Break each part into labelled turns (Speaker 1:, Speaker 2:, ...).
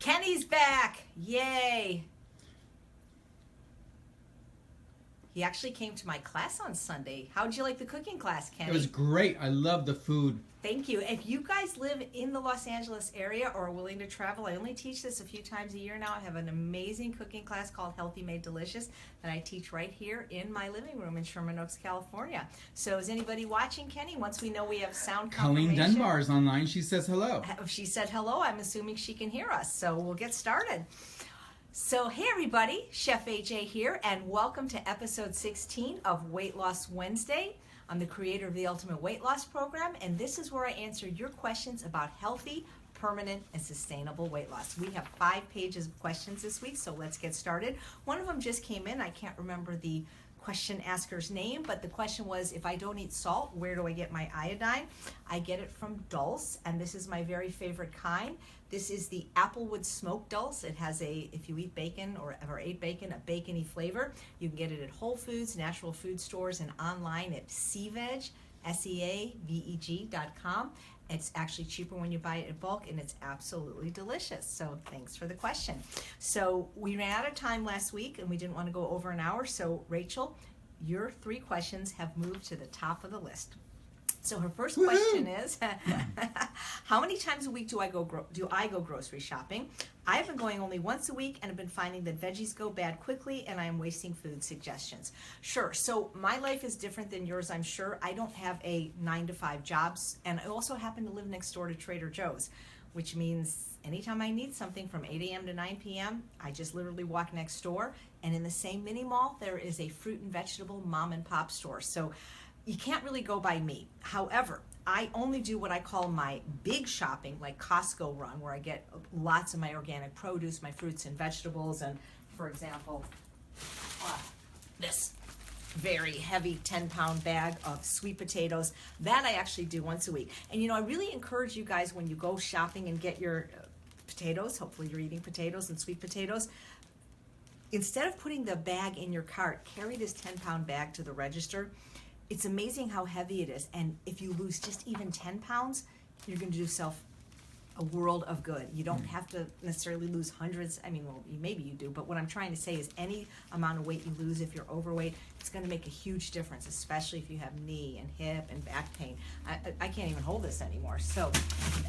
Speaker 1: Kenny's back! Yay! He actually came to my class on Sunday. How'd you like the cooking class, Kenny?
Speaker 2: It was great. I love the food.
Speaker 1: Thank you. If you guys live in the Los Angeles area or are willing to travel, I only teach this a few times a year now. I have an amazing cooking class called Healthy Made Delicious that I teach right here in my living room in Sherman Oaks, California. So is anybody watching, Kenny? Once we know we have sound confirmation.
Speaker 2: Colleen Dunbar is online. She says hello.
Speaker 1: If she said hello, I'm assuming she can hear us. So we'll get started. So hey everybody, Chef AJ here, and welcome to episode 16 of Weight Loss Wednesday. I'm the creator of the Ultimate Weight Loss Program, and this is where I answer your questions about healthy, permanent, and sustainable weight loss. We have 5 pages of questions this week, so let's get started. One of them just came in. I can't remember the question asker's name, but the question was, if I don't eat salt, where do I get my iodine? I get it from Dulse, and this is my very favorite kind. This is the Applewood Smoked Dulse. It has if you eat bacon or ever ate bacon, a bacony flavor. You can get it at Whole Foods, natural food stores, and online at Seaveg, SEAVEG.com. It's actually cheaper when you buy it in bulk, and it's absolutely delicious. So thanks for the question. So we ran out of time last week, and we didn't want to go over an hour. So Rachel, your 3 questions have moved to the top of the list. So her first question is, how many times a week do I go grocery shopping? I've been going only once a week and have been finding that veggies go bad quickly and I am wasting food suggestions. Sure, so my life is different than yours, I'm sure. I don't have a 9-to-5 jobs, and I also happen to live next door to Trader Joe's, which means anytime I need something from 8 a.m. to 9 p.m., I just literally walk next door, and in the same mini mall, there is a fruit and vegetable mom and pop store. So you can't really go by me. However, I only do what I call my big shopping, like Costco run, where I get lots of my organic produce, my fruits and vegetables, and for example, this very heavy 10-pound bag of sweet potatoes. That I actually do once a week. And you know, I really encourage you guys, when you go shopping and get your potatoes, hopefully you're eating potatoes and sweet potatoes, instead of putting the bag in your cart, carry this 10-pound bag to the register. It's amazing how heavy it is, and if you lose just even 10 pounds, you're going to do yourself a world of good. You don't have to necessarily lose hundreds. I mean, well, maybe you do, but what I'm trying to say is any amount of weight you lose, if you're overweight, it's going to make a huge difference, especially if you have knee and hip and back pain. I can't even hold this anymore. So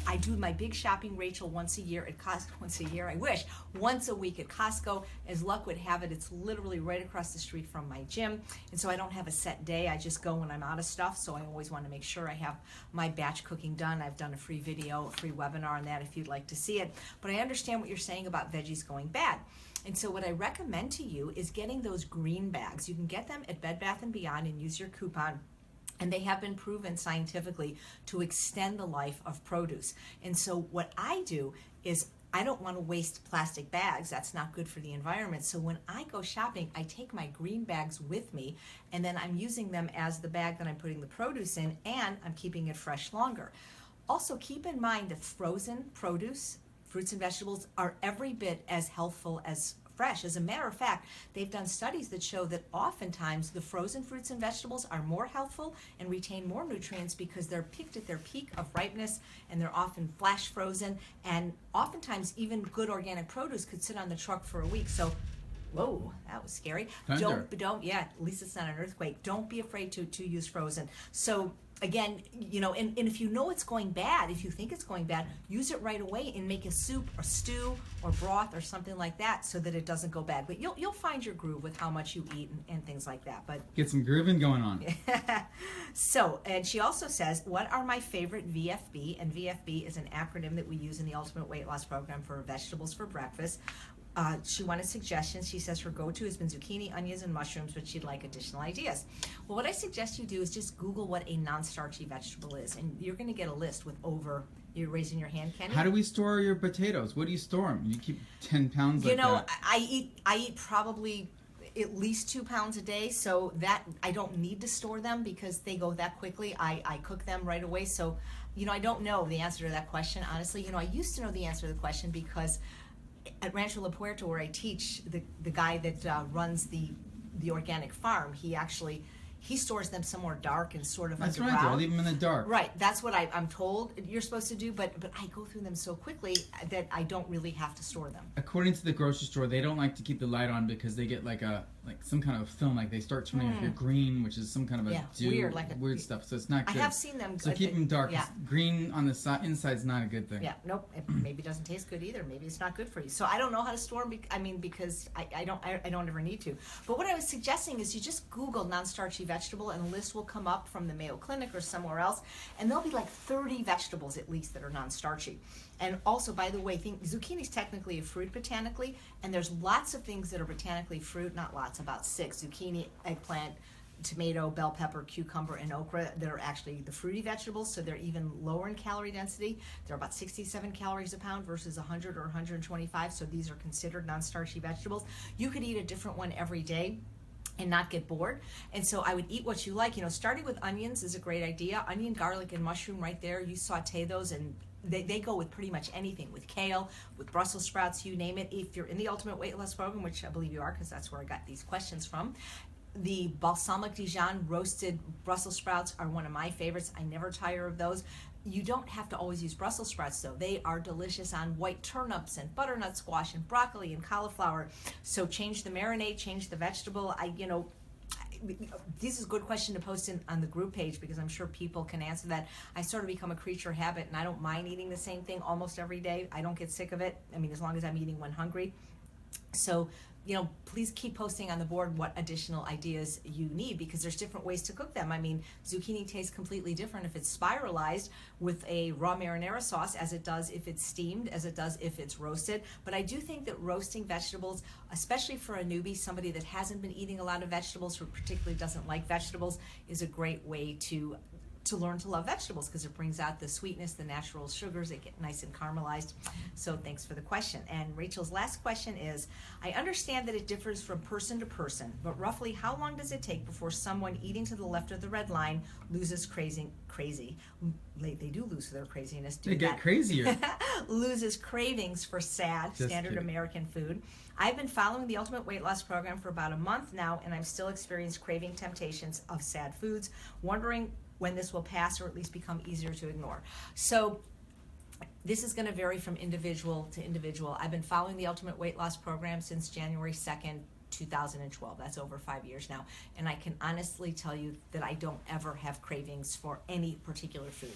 Speaker 1: I do my big shopping, Rachel, once a year at Costco. Once a year, I wish. Once a week at Costco. As luck would have it, it's literally right across the street from my gym. And so I don't have a set day. I just go when I'm out of stuff. So I always want to make sure I have my batch cooking done. I've done a free video, a free webinar on that if you'd like to see it. But I understand what you're saying about veggies going bad. And so what I recommend to you is getting those green bags. You can get them at Bed Bath & Beyond and use your coupon. And they have been proven scientifically to extend the life of produce. And so what I do is I don't want to waste plastic bags. That's not good for the environment. So when I go shopping, I take my green bags with me, and then I'm using them as the bag that I'm putting the produce in, and I'm keeping it fresh longer. Also, keep in mind that frozen produce, fruits and vegetables, are every bit as healthful as fresh. As a matter of fact, they've done studies that show that oftentimes the frozen fruits and vegetables are more healthful and retain more nutrients because they're picked at their peak of ripeness, and they're often flash frozen, and oftentimes even good organic produce could sit on the truck for a week. So whoa, that was scary.
Speaker 2: Thunder.
Speaker 1: Yeah, at least it's not an earthquake. Don't be afraid to use frozen. So again, you know, and if you know it's going bad, if you think it's going bad, use it right away and make a soup or stew or broth or something like that so that it doesn't go bad. But you'll find your groove with how much you eat and things like that. But
Speaker 2: Get some grooving going on.
Speaker 1: So, and she also says, what are my favorite VFB? And VFB is an acronym that we use in the Ultimate Weight Loss Program for vegetables for breakfast. She wanted suggestions. She says her go-to has been zucchini, onions, and mushrooms, but she'd like additional ideas. Well, what I suggest you do is just Google what a non-starchy vegetable is, and you're going to get a list with over. You're raising your hand, Kenny?
Speaker 2: How do we store your potatoes? What do you store them? You keep 10 pounds like that.
Speaker 1: You know, I eat probably at least 2 pounds a day, so that I don't need to store them because they go that quickly. I cook them right away. So, you know, I don't know the answer to that question, honestly. You know, I used to know the answer to the question because at Rancho La Puerta, where I teach, the guy that runs the organic farm, he he stores them somewhere dark and sort of
Speaker 2: That's what I
Speaker 1: underground.
Speaker 2: do. I leave them in the dark.
Speaker 1: Right, that's what I'm told you're supposed to do, but I go through them so quickly that I don't really have to store them.
Speaker 2: According to the grocery store, they don't like to keep the light on because they get like some kind of film, like they start turning off your green, which is some kind of a weird stuff. So it's not good.
Speaker 1: I have seen them.
Speaker 2: So keep them dark.
Speaker 1: Yeah.
Speaker 2: Green on the inside is not a good thing.
Speaker 1: Yeah, nope. It maybe doesn't taste good either. Maybe it's not good for you. So I don't know how to store them. Because I don't ever need to. But what I was suggesting is you just Google non-starchy vegetable, and a list will come up from the Mayo Clinic or somewhere else, and there'll be like 30 vegetables at least that are non-starchy. And also, by the way, zucchini is technically a fruit botanically, and there's lots of things that are botanically fruit. Not lots, about 6: zucchini, eggplant, tomato, bell pepper, cucumber, and okra that are actually the fruity vegetables, so they're even lower in calorie density. They're about 67 calories a pound versus 100 or 125, so these are considered non-starchy vegetables. You could eat a different one every day and not get bored. And so I would eat what you like. Starting with onions is a great idea. Onion, garlic, and mushroom right there. You saute those, and they go with pretty much anything, with kale, with Brussels sprouts, you name it. If you're in the Ultimate Weight Loss Program, which I believe you are because that's where I got these questions from, the balsamic Dijon roasted Brussels sprouts are one of my favorites. I never tire of those. You don't have to always use Brussels sprouts, though. They are delicious on white turnips and butternut squash and broccoli and cauliflower. So change the marinade, change the vegetable. This is a good question to post on the group page because I'm sure people can answer that. I sort of become a creature of habit, and I don't mind eating the same thing almost every day. I don't get sick of it. As long as I'm eating when hungry. So, please keep posting on the board what additional ideas you need because there's different ways to cook them. Zucchini tastes completely different if it's spiralized with a raw marinara sauce as it does if it's steamed, as it does if it's roasted. But I do think that roasting vegetables, especially for a newbie, somebody that hasn't been eating a lot of vegetables or particularly doesn't like vegetables, is a great way to learn to love vegetables because it brings out the sweetness, the natural sugars, they get nice and caramelized. So thanks for the question. And Rachel's last question is, I understand that it differs from person to person, but roughly how long does it take before someone eating to the left of the red line loses crazy? They do lose their craziness.
Speaker 2: They get crazier.
Speaker 1: Loses cravings for standard American food. I've been following the Ultimate Weight Loss Program for about a month now, and I'm still experiencing craving temptations of sad foods, wondering when this will pass or at least become easier to ignore. So this is going to vary from individual to individual. I've been following the Ultimate Weight Loss Program since January 2nd, 2012. That's over 5 years now. And I can honestly tell you that I don't ever have cravings for any particular food.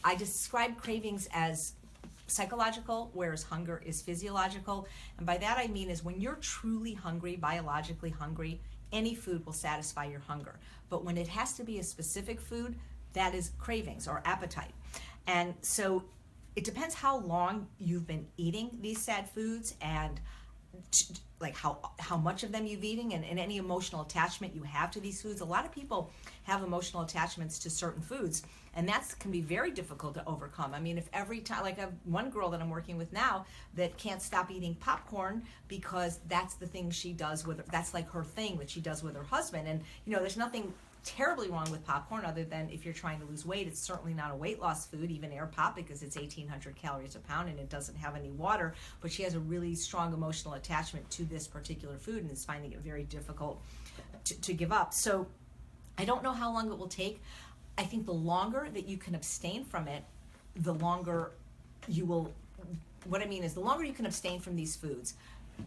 Speaker 1: I describe cravings as psychological, whereas hunger is physiological. And by that I mean is when you're truly hungry, biologically hungry, any food will satisfy your hunger. But when it has to be a specific food, that is cravings or appetite. And so it depends how long you've been eating these sad foods and like how much of them you've eaten and any emotional attachment you have to these foods. A lot of people have emotional attachments to certain foods, and that can be very difficult to overcome. If every time, like I have one girl that I'm working with now that can't stop eating popcorn because that's the thing she does that's like her thing that she does with her husband. And there's nothing terribly wrong with popcorn other than if you're trying to lose weight. It's certainly not a weight loss food, even air pop, because it's 1,800 calories a pound and it doesn't have any water, but she has a really strong emotional attachment to this particular food and is finding it very difficult to give up. So I don't know how long it will take. I think the longer that you can abstain from it, the longer you will, what I mean is the longer you can abstain from these foods,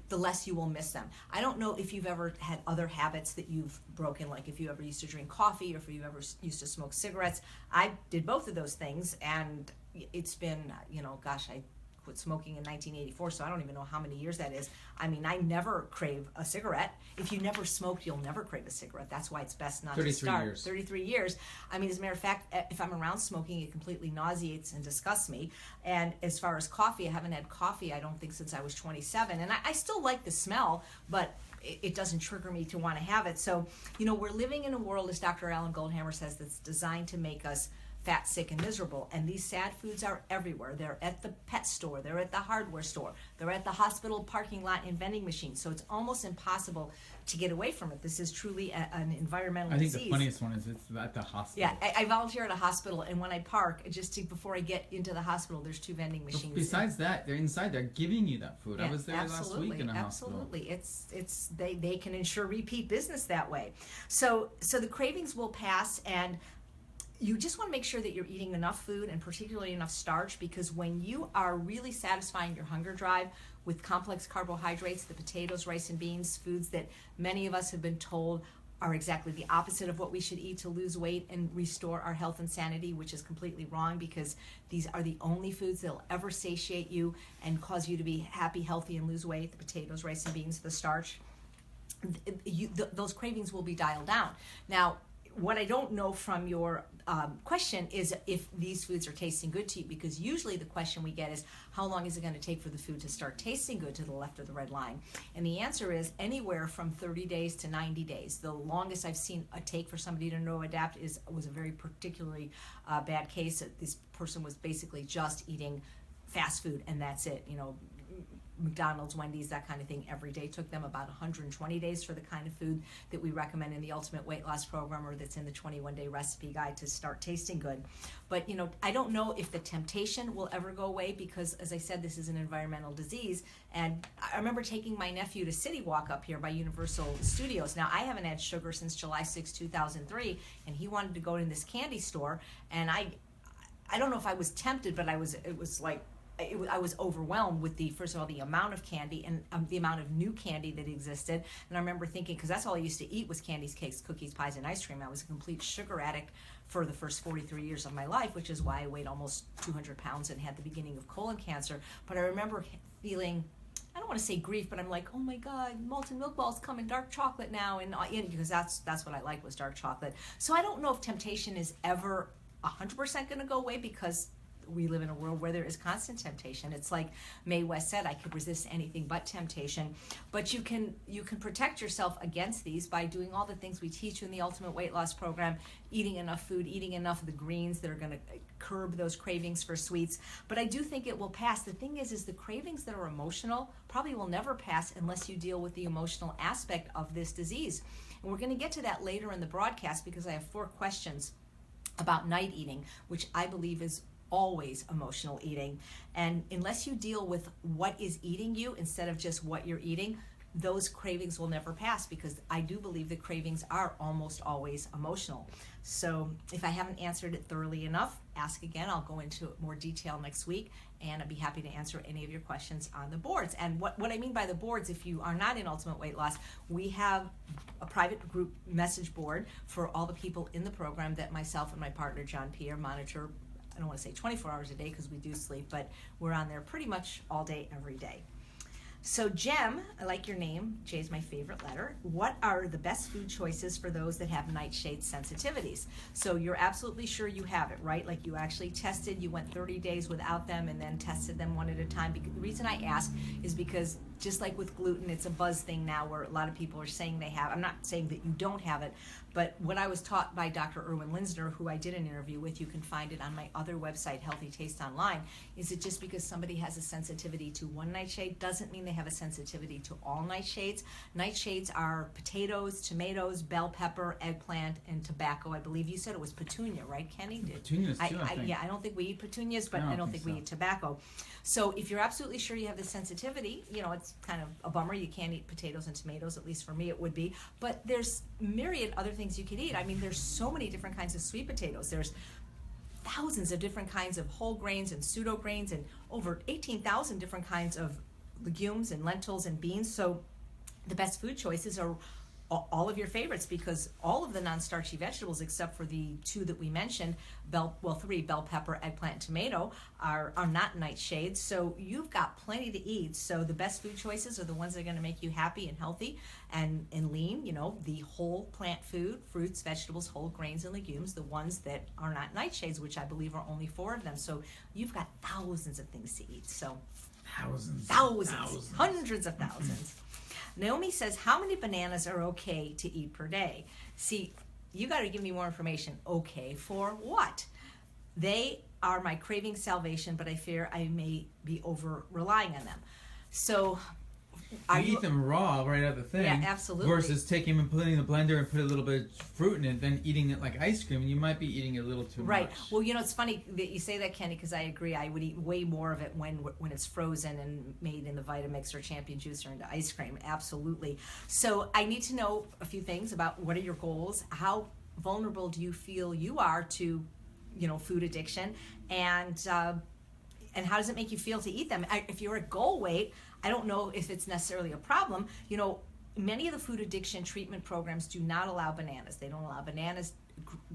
Speaker 1: the less you will miss them. I don't know if you've ever had other habits that you've broken, like if you ever used to drink coffee or if you ever used to smoke cigarettes. I did both of those things, and it's been, I quit smoking in 1984, so I don't even know how many years that is. I never crave a cigarette. If you never smoked, you'll never crave a cigarette. That's why it's best not to start. 33 years. As a matter of fact, if I'm around smoking, it completely nauseates and disgusts me. And as far as coffee, I haven't had coffee, I don't think, since I was 27. And I still like the smell, but it doesn't trigger me to want to have it. So, we're living in a world, as Dr. Alan Goldhammer says, that's designed to make us fat, sick, and miserable. And these sad foods are everywhere. They're at the pet store, they're at the hardware store, they're at the hospital parking lot and vending machines. So it's almost impossible to get away from it. This is truly an environmental disease.
Speaker 2: I think the funniest one is it's at the hospital.
Speaker 1: Yeah, I volunteer at a hospital, and when I park, before I get into the hospital, there's 2 vending machines.
Speaker 2: But besides that, they're inside. They're giving you that food.
Speaker 1: Yeah,
Speaker 2: I was there last week in a hospital.
Speaker 1: Absolutely, they can ensure repeat business that way. So the cravings will pass, and you just want to make sure that you're eating enough food, and particularly enough starch, because when you are really satisfying your hunger drive with complex carbohydrates, the potatoes, rice, and beans, foods that many of us have been told are exactly the opposite of what we should eat to lose weight and restore our health and sanity, which is completely wrong, because these are the only foods that'll ever satiate you and cause you to be happy, healthy, and lose weight. The potatoes, rice, and beans, the starch, those cravings will be dialed down. Now, what I don't know from your question is if these foods are tasting good to you, because usually the question we get is, how long is it going to take for the food to start tasting good, to the left of the red line? And the answer is anywhere from 30 days to 90 days. The longest I've seen a take for somebody to neuroadapt was a very particularly bad case. This person was basically just eating fast food, and that's it. McDonald's, Wendy's, that kind of thing every day. Took them about 120 days for the kind of food that we recommend in the Ultimate Weight Loss Program, or that's in the 21-day recipe guide to start tasting good. But I don't know if the temptation will ever go away, because, as I said, this is an environmental disease. And I remember taking my nephew to City Walk up here by Universal Studios. Now, I haven't had sugar since July 6, 2003, and he wanted to go in this candy store, and I don't know if I was tempted, but I was overwhelmed with first of all, the amount of candy and the amount of new candy that existed. And I remember thinking, because that's all I used to eat was candies, cakes, cookies, pies, and ice cream. I was a complete sugar addict for the first 43 years of my life, which is why I weighed almost 200 pounds and had the beginning of colon cancer. But I remember feeling, I don't want to say grief, but I'm like, oh my God, molten milk balls come in dark chocolate now, and because that's what I liked, was dark chocolate. So I don't know if temptation is ever 100% going to go away, because we live in a world where there is constant temptation. It's like Mae West said, I could resist anything but temptation. But you can protect yourself against these by doing all the things we teach you in the Ultimate Weight Loss Program, eating enough food, eating enough of the greens that are going to curb those cravings for sweets. But I do think it will pass. The thing is the cravings that are emotional probably will never pass unless you deal with the emotional aspect of this disease. And we're going to get to that later in the broadcast, because I have 4 questions about night eating, which I believe is always emotional eating. And unless you deal with what is eating you instead of just what you're eating, those cravings will never pass, because I do believe that cravings are almost always emotional. So if I haven't answered it thoroughly enough, ask again. I'll go into more detail next week, and I'd be happy to answer any of your questions on the boards. And what I mean by the boards, if you are not in Ultimate Weight Loss, we have a private group message board for all the people in the program that myself and my partner John Pierre monitor. I don't want to say 24 hours a day, because we do sleep, but we're on there pretty much all day, every day. So Jem, I like your name. J is my favorite letter. What are the best food choices for those that have nightshade sensitivities? So you're absolutely sure you have it, right? Like you actually tested, you went 30 days without them and then tested them one at a time. Because the reason I ask is because just like with gluten, it's a buzz thing now where a lot of people are saying they have. I'm not saying that you don't have it, but what I was taught by Dr. Erwin Linsner, who I did an interview with, you can find it on my other website, Healthy Taste Online, is that just because somebody has a sensitivity to one nightshade doesn't mean they have a sensitivity to all nightshades. Nightshades are potatoes, tomatoes, bell pepper, eggplant, and tobacco. I believe you said it was petunia, right, Kenny?
Speaker 2: Petunias too, I think.
Speaker 1: Yeah, I don't think we eat petunias, but I don't think we eat tobacco. So if you're absolutely sure you have the sensitivity, it's kind of a bummer. You can't eat potatoes and tomatoes, at least for me it would be. But there's myriad other things you could eat. I mean, there's so many different kinds of sweet potatoes. There's thousands of different kinds of whole grains and pseudo grains, and over 18,000 different kinds of legumes and lentils and beans. So the best food choices are all of your favorites, because all of the non-starchy vegetables, except for the 2 that we mentioned, 3, bell pepper, eggplant, tomato, are not nightshades. So you've got plenty to eat. So the best food choices are the ones that are going to make you happy and healthy and lean. The whole plant food, fruits, vegetables, whole grains, and legumes, the ones that are not nightshades, which I believe are only 4 of them. So you've got thousands of things to eat. So thousands. Hundreds of thousands. Naomi says, how many bananas are okay to eat per day? See, you got to give me more information. Okay for what? They are my craving salvation, but I fear I may be over relying on them. So
Speaker 2: you eat them raw right out of the thing.
Speaker 1: Yeah, absolutely.
Speaker 2: Versus taking them and putting it in the blender and put a little bit of fruit in it, then eating it like ice cream, and you might be eating it a little too much.
Speaker 1: Right. Well, it's funny that you say that, Kenny, because I agree. I would eat way more of it when it's frozen and made in the Vitamix or Champion Juice or into ice cream. Absolutely. So I need to know a few things about what are your goals, how vulnerable do you feel you are to, food addiction, and how does it make you feel to eat them? If you're at goal weight, I don't know if it's necessarily a problem. Many of the food addiction treatment programs do not allow bananas. They don't allow bananas,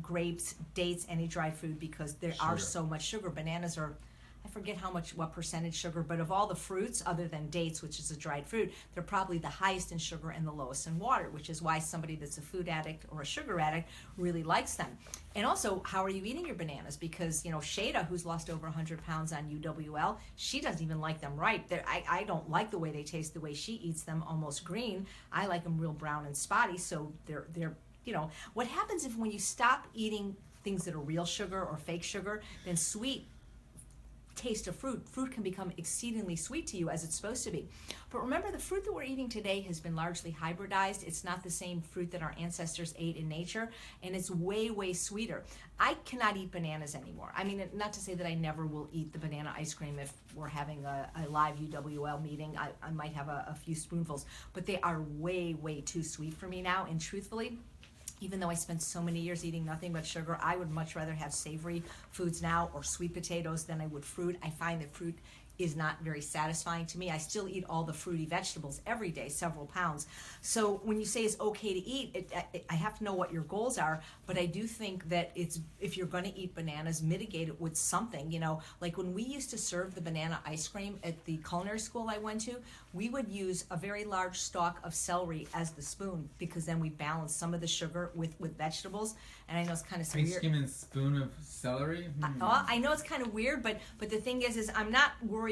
Speaker 1: grapes, dates, any dried food because there are so much sugar. Bananas are, I forget what percentage sugar, but of all the fruits other than dates, which is a dried fruit, they're probably the highest in sugar and the lowest in water, which is why somebody that's a food addict or a sugar addict really likes them. And also, how are you eating your bananas? Because, Shada, who's lost over 100 pounds on UWL, she doesn't even like them right. I don't like the way they taste, the way she eats them, almost green. I like them real brown and spotty, so they're what happens if when you stop eating things that are real sugar or fake sugar, then sweet taste of fruit can become exceedingly sweet to you as it's supposed to be. But remember, the fruit that we're eating today has been largely hybridized. It's not the same fruit that our ancestors ate in nature, and it's way, way sweeter. I cannot eat bananas anymore. I mean, not to say that I never will eat the banana ice cream if we're having a live UWL meeting. I might have a few spoonfuls, but they are way, way too sweet for me now, and truthfully, even though I spent so many years eating nothing but sugar, I would much rather have savory foods now or sweet potatoes than I would fruit. I find that fruit is not very satisfying to me. I still eat all the fruity vegetables every day, several pounds. So when you say it's okay to eat, I have to know what your goals are, but I do think that if you're going to eat bananas, mitigate it with something, like when we used to serve the banana ice cream at the culinary school I went to, we would use a very large stalk of celery as the spoon because then we balance some of the sugar with vegetables. And I know it's kind of weird.
Speaker 2: Ice cream and a spoon of celery?
Speaker 1: I know it's kind of weird, but the thing is I'm not worried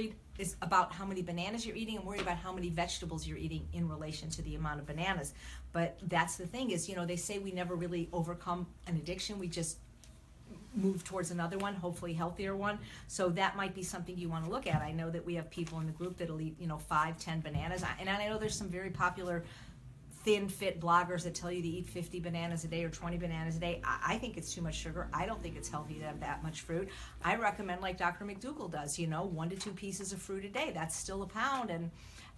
Speaker 1: about how many bananas you're eating. I'm worried about how many vegetables you're eating in relation to the amount of bananas. But that's the thing is, they say we never really overcome an addiction. We just move towards another one, hopefully healthier one. So that might be something you want to look at. I know that we have people in the group that'll eat, 5, 10 bananas. And I know there's some very popular thin, fit bloggers that tell you to eat 50 bananas a day or 20 bananas a day. I think it's too much sugar. I don't think it's healthy to have that much fruit. I recommend, like Dr. McDougall does, 1 to 2 pieces of fruit a day. That's still a pound.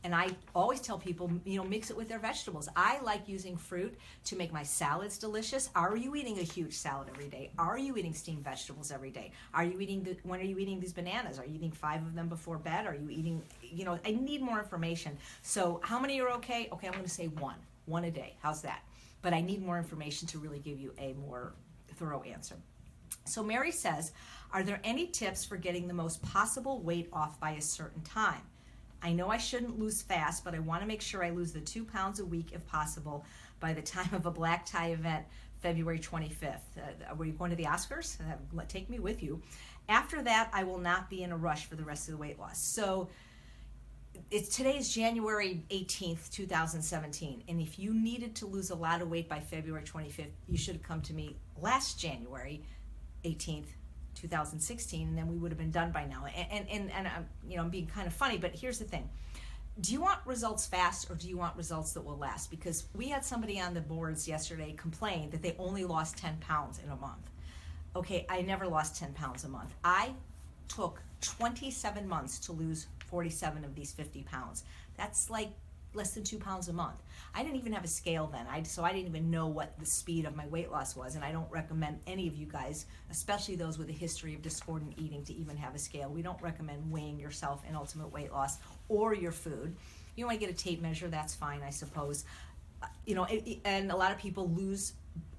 Speaker 1: And I always tell people, mix it with their vegetables. I like using fruit to make my salads delicious. Are you eating a huge salad every day? Are you eating steamed vegetables every day? When are you eating these bananas? Are you eating 5 of them before bed? Are you eating, I need more information. So how many are okay? Okay, I'm going to say 1 a day. How's that? But I need more information to really give you a more thorough answer. So Mary says, are there any tips for getting the most possible weight off by a certain time? I know I shouldn't lose fast, but I want to make sure I lose the 2 pounds a week if possible by the time of a black tie event, February 25th. Are you going to the Oscars? Take me with you. After that, I will not be in a rush for the rest of the weight loss. So today is January 18th, 2017, and if you needed to lose a lot of weight by February 25th, you should have come to me last January 18th, 2016, and then we would have been done by now. And I'm being kind of funny, but here's the thing. Do you want results fast or do you want results that will last? Because we had somebody on the boards yesterday complain that they only lost 10 pounds in a month. Okay, I never lost 10 pounds a month. I took 27 months to lose 47 of these 50 pounds. That's like less than 2 pounds a month. I didn't even have a scale then, so I didn't even know what the speed of my weight loss was, and I don't recommend any of you guys, especially those with a history of discordant eating, to even have a scale. We don't recommend weighing yourself in ultimate weight loss or your food. You want to get a tape measure, that's fine, I suppose. And a lot of people lose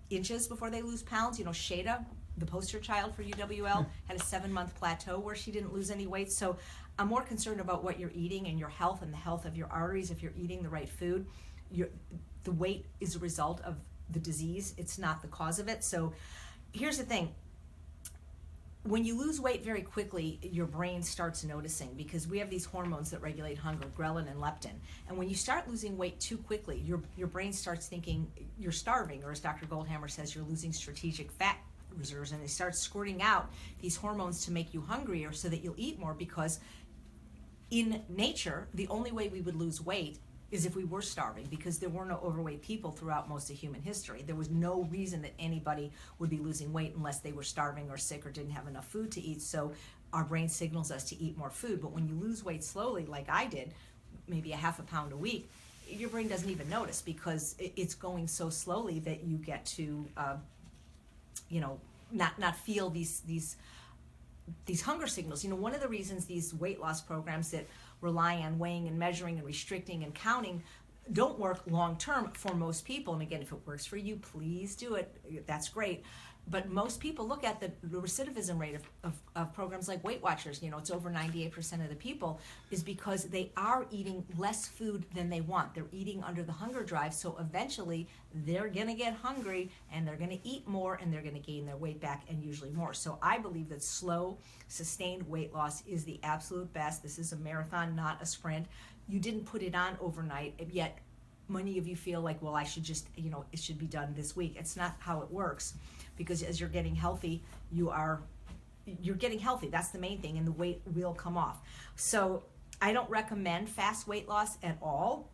Speaker 1: inches before they lose pounds. Shada, the poster child for UWL, had a 7-month plateau where she didn't lose any weight. So I'm more concerned about what you're eating and your health and the health of your arteries. If you're eating the right food, the weight is a result of the disease. It's not the cause of it. So here's the thing. When you lose weight very quickly, your brain starts noticing, because we have these hormones that regulate hunger, ghrelin and leptin. And when you start losing weight too quickly, your brain starts thinking you're starving, or as Dr. Goldhammer says, you're losing strategic fat reserves, and they start squirting out these hormones to make you hungrier so that you'll eat more, because in nature, the only way we would lose weight is if we were starving, because there were no overweight people throughout most of human history. There was no reason that anybody would be losing weight unless they were starving or sick or didn't have enough food to eat. So our brain signals us to eat more food. But when you lose weight slowly, like I did, maybe a half a pound a week, your brain doesn't even notice, because it's going so slowly that you get to, not feel these hunger signals. One of the reasons these weight loss programs that rely on weighing and measuring and restricting and counting don't work long term for most people, and again, if it works for you, please do it. That's great. But most people look at the recidivism rate of programs like Weight Watchers, it's over 98% of the people, is because they are eating less food than they want. They're eating under the hunger drive, so eventually they're going to get hungry and they're going to eat more and they're going to gain their weight back, and usually more. So I believe that slow, sustained weight loss is the absolute best. This is a marathon, not a sprint. You didn't put it on overnight, yet many of you feel like, well, I should just, it should be done this week. It's not how it works. Because as you're getting healthy, you're getting healthy. That's the main thing, and the weight will come off. So I don't recommend fast weight loss at all.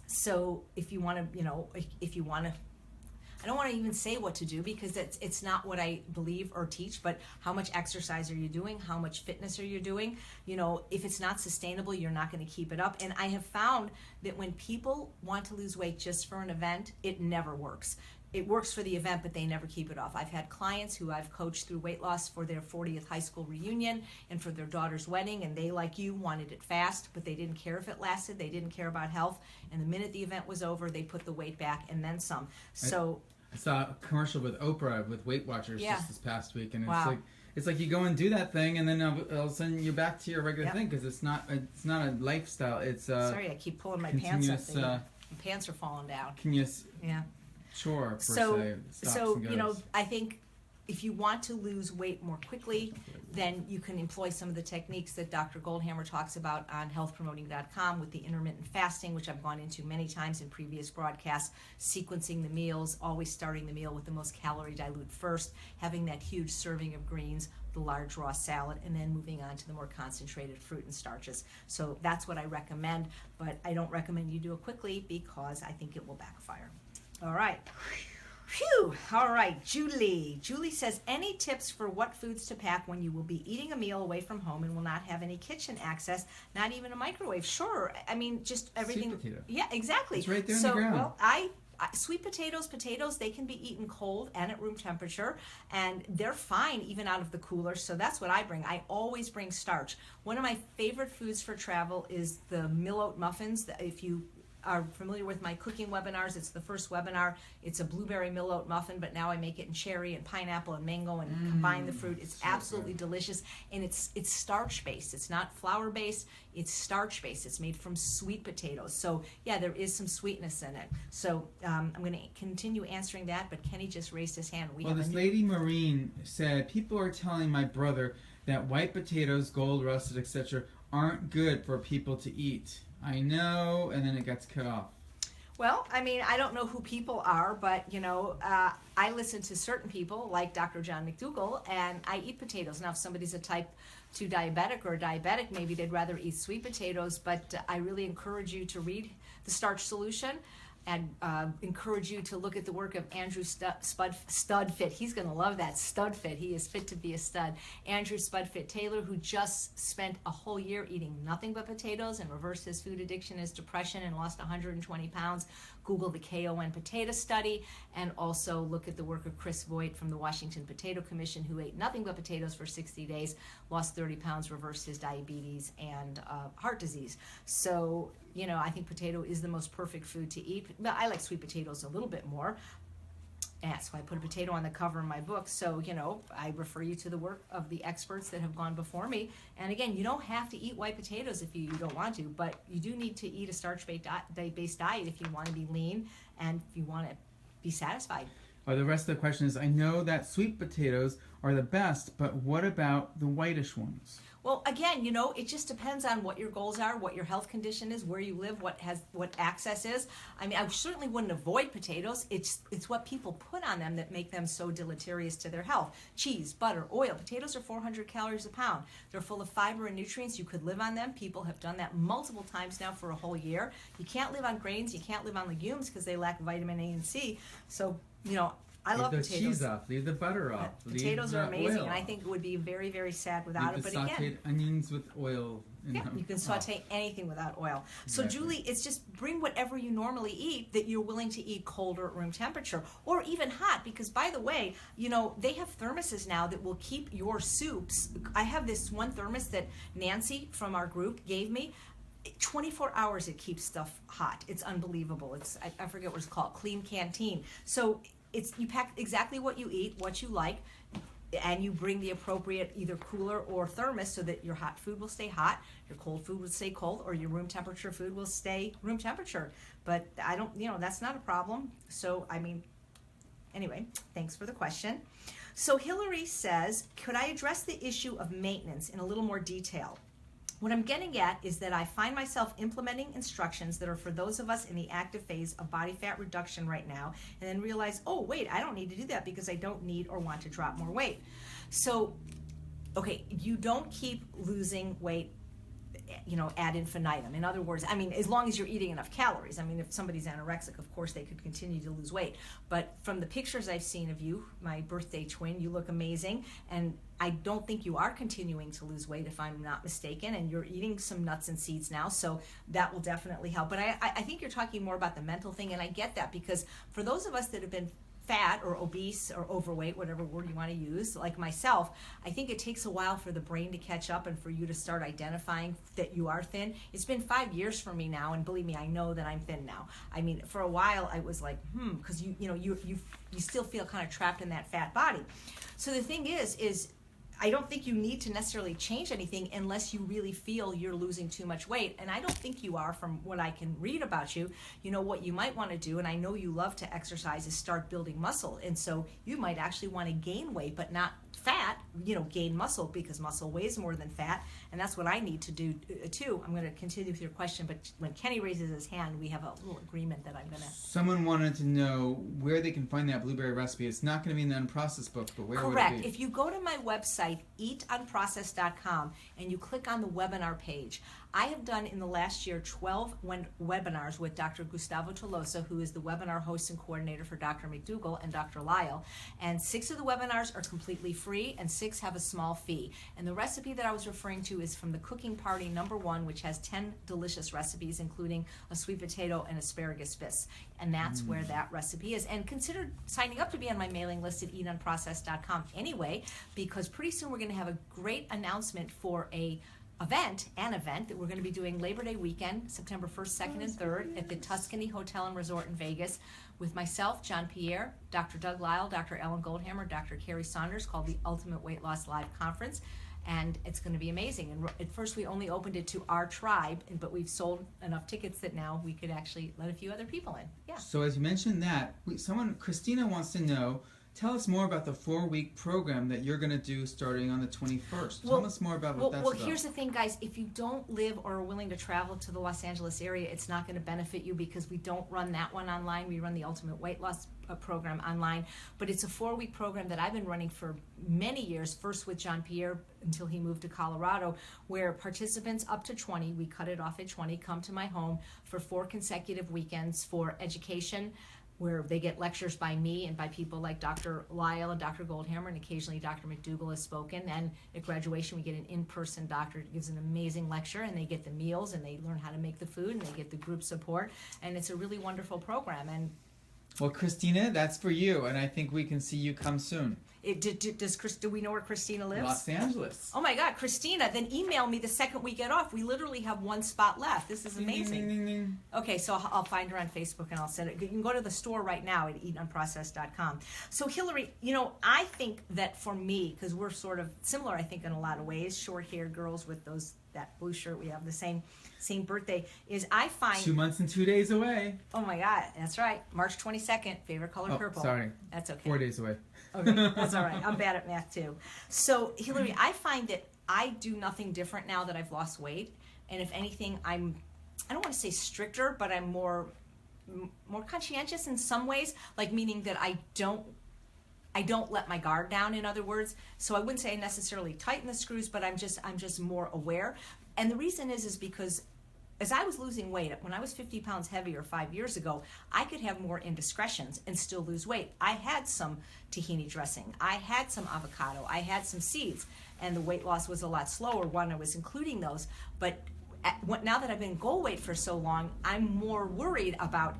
Speaker 1: So if you want to, I don't want to even say what to do, because it's not what I believe or teach, but how much exercise are you doing? How much fitness are you doing? If it's not sustainable, you're not going to keep it up. And I have found that when people want to lose weight just for an event, it never works. It works for the event, but they never keep it off. I've had clients who I've coached through weight loss for their 40th high school reunion and for their daughter's wedding, and they, like you, wanted it fast, but they didn't care if it lasted. They didn't care about health. And the minute the event was over, they put the weight back and then some. So
Speaker 2: I saw a commercial with Oprah with Weight Watchers just this past week, and it's like you go and do that thing, and then all of a sudden you're back to your regular thing, because it's not a lifestyle. It's
Speaker 1: sorry, I keep pulling my pants up. The pants are falling down.
Speaker 2: Chore per se.
Speaker 1: So I think if you want to lose weight more quickly, then you can employ some of the techniques that Dr. Goldhammer talks about on healthpromoting.com with the intermittent fasting, which I've gone into many times in previous broadcasts, sequencing the meals, always starting the meal with the most calorie dilute first, having that huge serving of greens, the large raw salad, and then moving on to the more concentrated fruit and starches. So that's what I recommend, but I don't recommend you do it quickly, because I think it will backfire. All right. Phew. All right, Julie. Julie says, any tips for what foods to pack when you will be eating a meal away from home and will not have any kitchen access, not even a microwave? Sure. I mean, just everything.
Speaker 2: Sweet potato.
Speaker 1: Yeah, exactly.
Speaker 2: It's right there on the ground.
Speaker 1: Well, sweet potatoes, they can be eaten cold and at room temperature, and they're fine even out of the cooler. So that's what I bring. I always bring starch. One of my favorite foods for travel is the mill oat muffins. If you are familiar with my cooking webinars, it's the first webinar. It's a blueberry mill oat muffin, but now I make it in cherry and pineapple and mango and combine the fruit. It's so absolutely delicious, and it's starch based. It's not flour based. It's starch based. It's made from sweet potatoes. So yeah, there is some sweetness in it. So I'm going to continue answering that, but Kenny just raised his hand.
Speaker 2: This lady Maureen said, people are telling my brother that white potatoes, gold rusted, etc., aren't good for people to eat. I know, and then it gets cut off.
Speaker 1: Well, I mean, I don't know who people are, but, I listen to certain people, like Dr. John McDougall, and I eat potatoes. Now, if somebody's a type 2 diabetic or a diabetic, maybe they'd rather eat sweet potatoes, but I really encourage you to read The Starch Solution, and encourage you to look at the work of Andrew Studfit. He's going to love that, Studfit. He is fit to be a stud. Andrew Spudfit Taylor, who just spent a whole year eating nothing but potatoes and reversed his food addiction, his depression, and lost 120 pounds. Google the KON potato study, and also look at the work of Chris Voigt from the Washington Potato Commission, who ate nothing but potatoes for 60 days, lost 30 pounds, reversed his diabetes and heart disease. So, I think potato is the most perfect food to eat. But I like sweet potatoes a little bit more. And so I put a potato on the cover of my book. So, I refer you to the work of the experts that have gone before me. And again, you don't have to eat white potatoes if you don't want to, but you do need to eat a starch-based diet if you want to be lean and if you want to be satisfied.
Speaker 2: The rest of the question is, I know that sweet potatoes are the best, but what about the whitish ones?
Speaker 1: Well, again, it just depends on what your goals are, what your health condition is, where you live, what access is. I mean, I certainly wouldn't avoid potatoes. It's what people put on them that make them so deleterious to their health. Cheese, butter, oil. Potatoes are 400 calories a pound. They're full of fiber and nutrients. You could live on them. People have done that multiple times now for a whole year. You can't live on grains. You can't live on legumes because they lack vitamin A and C. So, I love potatoes.
Speaker 2: Leave the cheese off. Leave the butter off.
Speaker 1: Potatoes are amazing, and I think it would be very, very sad without it. But
Speaker 2: sauteed
Speaker 1: again,
Speaker 2: onions with oil.
Speaker 1: you can saute anything without oil. So
Speaker 2: Exactly.
Speaker 1: Julie, it's just bring whatever you normally eat that you're willing to eat cold or at room temperature, or even hot. Because by the way, they have thermoses now that will keep your soups. I have this one thermos that Nancy from our group gave me. 24 hours it keeps stuff hot. It's unbelievable. I forget what it's called, Clean Canteen. So you pack exactly what you eat, what you like, and you bring the appropriate either cooler or thermos so that your hot food will stay hot, your cold food will stay cold, or your room temperature food will stay room temperature. But I don't, that's not a problem. So, anyway, thanks for the question. So Hillary says, could I address the issue of maintenance in a little more detail? What I'm getting at is that I find myself implementing instructions that are for those of us in the active phase of body fat reduction right now, and then realize, oh, wait, I don't need to do that because I don't need or want to drop more weight. So, okay, you don't keep losing weight ad infinitum. In other words, as long as you're eating enough calories. If somebody's anorexic, of course, they could continue to lose weight. But from the pictures I've seen of you, my birthday twin, you look amazing. And I don't think you are continuing to lose weight, if I'm not mistaken. And you're eating some nuts and seeds now, so that will definitely help. But I think you're talking more about the mental thing, and I get that because for those of us that have been fat or obese or overweight, whatever word you want to use, like myself, I think it takes a while for the brain to catch up and for you to start identifying that you are thin. It's been 5 years for me now, and believe me, I know that I'm thin now. For a while I was like, because you still feel kind of trapped in that fat body. So the thing is I don't think you need to necessarily change anything unless you really feel you're losing too much weight. And I don't think you are from what I can read about you. What you might want to do, and I know you love to exercise, is start building muscle. And so you might actually want to gain weight, but not fat, gain muscle, because muscle weighs more than fat. And that's what I need to do too. I'm going to continue with your question, but when Kenny raises his hand, we have a little agreement that I'm going to...
Speaker 2: Someone wanted to know where they can find that blueberry recipe. It's not going to be in the unprocessed book, but where
Speaker 1: Correct.
Speaker 2: would it be?
Speaker 1: If you go to my website, eatunprocessed.com, and you click on the webinar page, I have done in the last year 12 webinars with Dr. Gustavo Tolosa, who is the webinar host and coordinator for Dr. McDougall and Dr. Lyle. And 6 of the webinars are completely free, and 6 have a small fee. And the recipe that I was referring to is from the Cooking Party #1, which has 10 delicious recipes, including a sweet potato and asparagus bisque. And that's where that recipe is. And consider signing up to be on my mailing list at eatunprocessed.com anyway, because pretty soon we're going to have a great announcement for an event that we're going to be doing Labor Day weekend, September 1st, 2nd, and 3rd at the Tuscany Hotel and Resort in Vegas with myself, John Pierre, Dr. Doug Lyle, Dr. Ellen Goldhammer, Dr. Carrie Saunders, called the Ultimate Weight Loss Live Conference. And it's going to be amazing. And at first we only opened it to our tribe, but we've sold enough tickets that now we could actually let a few other people in. Yeah.
Speaker 2: So as you mentioned that, Christina wants to know, tell us more about the 4-week program that you're going to do starting on the 21st. Tell us more about what that's about.
Speaker 1: Well, here's the thing, guys. If you don't live or are willing to travel to the Los Angeles area, it's not going to benefit you because we don't run that one online. We run the Ultimate Weight Loss program online. But it's a 4-week program that I've been running for many years, first with John Pierre until he moved to Colorado, where participants up to 20, we cut it off at 20, come to my home for 4 consecutive weekends for education, where they get lectures by me and by people like Dr. Lyle and Dr. Goldhammer, and occasionally Dr. McDougall has spoken. And at graduation, we get an in-person doctor who gives an amazing lecture, and they get the meals, and they learn how to make the food, and they get the group support. And it's a really wonderful program. And
Speaker 2: well, Christina, that's for you, and I think we can see you come soon.
Speaker 1: Do we know where Christina lives?
Speaker 2: Los Angeles.
Speaker 1: Oh my God, Christina, then email me the second we get off. We literally have 1 spot left. This is amazing.
Speaker 2: Ding, ding, ding, ding.
Speaker 1: Okay, so I'll find her on Facebook and I'll send it. You can go to the store right now at eatunprocessed.com. So Hillary, I think that for me, because we're sort of similar, I think, in a lot of ways, short-haired girls with that blue shirt, we have the same birthday, is I find...
Speaker 2: 2 months and 2 days away.
Speaker 1: Oh my God, that's right. March 22nd, favorite color purple.
Speaker 2: Sorry.
Speaker 1: That's okay.
Speaker 2: 4 days away.
Speaker 1: Okay, that's all right. I'm bad at math too. So Hillary, I find that I do nothing different now that I've lost weight. And if anything, I don't want to say stricter, but I'm more conscientious in some ways, like meaning that I don't let my guard down, in other words. So I wouldn't say I necessarily tighten the screws, but I'm just more aware. And the reason is because as I was losing weight, when I was 50 pounds heavier 5 years ago, I could have more indiscretions and still lose weight. I had some tahini dressing, I had some avocado, I had some seeds, and the weight loss was a lot slower when I was including those. But now that I've been goal weight for so long, I'm more worried about,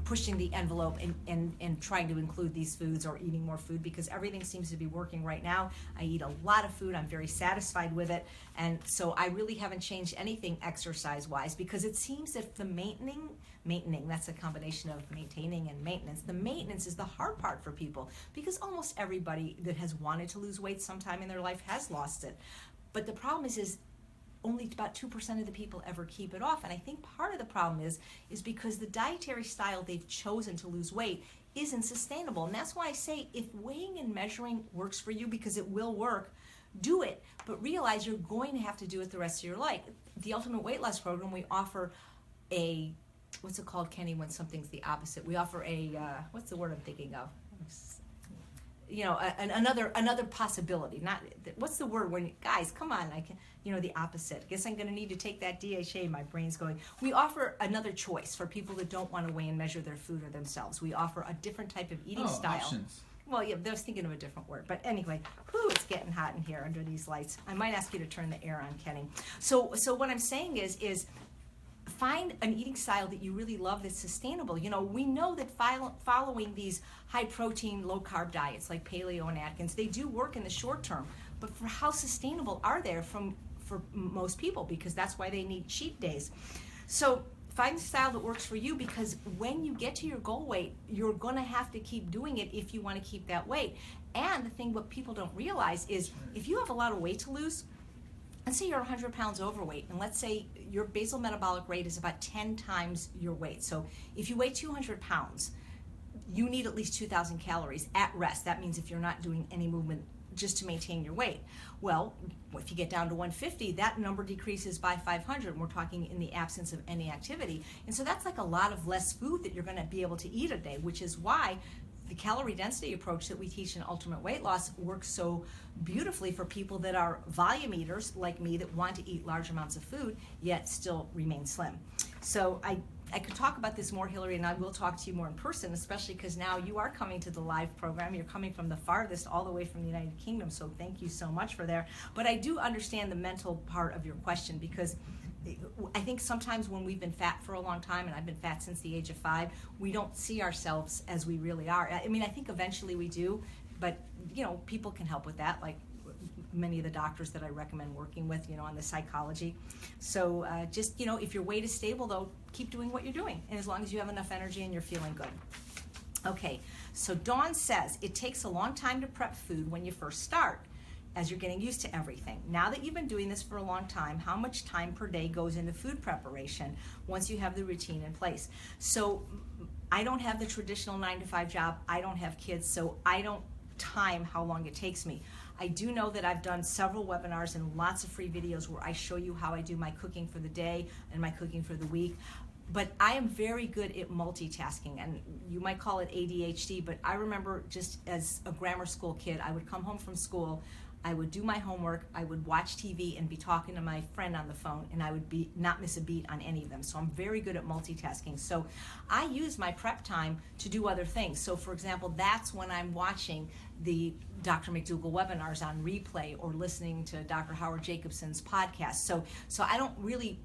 Speaker 1: pushing the envelope and trying to include these foods or eating more food, because everything seems to be working right now. I eat a lot of food. I'm very satisfied with it. And so I really haven't changed anything exercise-wise, because it seems that the maintaining, that's a combination of maintaining and maintenance. The maintenance is the hard part for people, because almost everybody that has wanted to lose weight sometime in their life has lost it. But the problem is only about 2% of the people ever keep it off. And I think part of the problem is because the dietary style they've chosen to lose weight isn't sustainable. And that's why I say, if weighing and measuring works for you, because it will work, do it. But realize you're going to have to do it the rest of your life. The Ultimate Weight Loss Program, we offer what's it called, Kenny, when something's the opposite? We offer what's the word I'm thinking of? Another possibility. Not what's the word when guys, come on, I can, the opposite. I guess I'm going to need to take that DHA. My brain's going. We offer another choice for people that don't want to weigh and measure their food or themselves. We offer a different type of eating style.
Speaker 2: Options.
Speaker 1: Well, yeah, I was thinking of a different word, but anyway, it's getting hot in here under these lights. I might ask you to turn the air on, Kenny. So what I'm saying is. Find an eating style that you really love that's sustainable. We know that following these high protein, low carb diets like Paleo and Atkins, they do work in the short term. But for how sustainable are they for most people? Because that's why they need cheat days. So find the style that works for you, because when you get to your goal weight, you're going to have to keep doing it if you want to keep that weight. And the thing what people don't realize is if you have a lot of weight to lose, let's say you're 100 pounds overweight, and let's say your basal metabolic rate is about 10 times your weight. So if you weigh 200 pounds, you need at least 2,000 calories at rest. That means if you're not doing any movement just to maintain your weight. Well, if you get down to 150, that number decreases by 500, and we're talking in the absence of any activity. And so that's like a lot of less food that you're going to be able to eat a day, which is why the calorie density approach that we teach in Ultimate Weight Loss works so beautifully for people that are volume eaters like me that want to eat large amounts of food yet still remain slim. So I could talk about this more, Hillary, and I will talk to you more in person, especially because now you are coming to the live program. You're coming from the farthest, all the way from the United Kingdom, so thank you so much for there. But I do understand the mental part of your question, because I think sometimes when we've been fat for a long time, and I've been fat since the age of 5, we don't see ourselves as we really are. I mean, I think eventually we do, but people can help with that, like many of the doctors that I recommend working with, on the psychology. So just, if your weight is stable, though, keep doing what you're doing, and as long as you have enough energy and you're feeling good. Okay, so Dawn says, it takes a long time to prep food when you first start, as you're getting used to everything. Now that you've been doing this for a long time, how much time per day goes into food preparation once you have the routine in place? So I don't have the traditional 9-to-5 job. I don't have kids, so I don't time how long it takes me. I do know that I've done several webinars and lots of free videos where I show you how I do my cooking for the day and my cooking for the week. But I am very good at multitasking, and you might call it ADHD, but I remember just as a grammar school kid, I would come home from school, I would do my homework, I would watch TV and be talking to my friend on the phone, and I would not miss a beat on any of them. So I'm very good at multitasking. So I use my prep time to do other things. So for example, that's when I'm watching the Dr. McDougall webinars on replay or listening to Dr. Howard Jacobson's podcast. So I don't really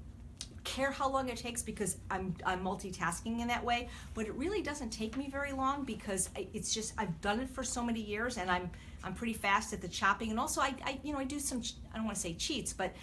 Speaker 1: care how long it takes, because I'm multitasking in that way, but it really doesn't take me very long, because it's just I've done it for so many years, and I'm pretty fast at the chopping, and also I do some, I don't want to say cheats, but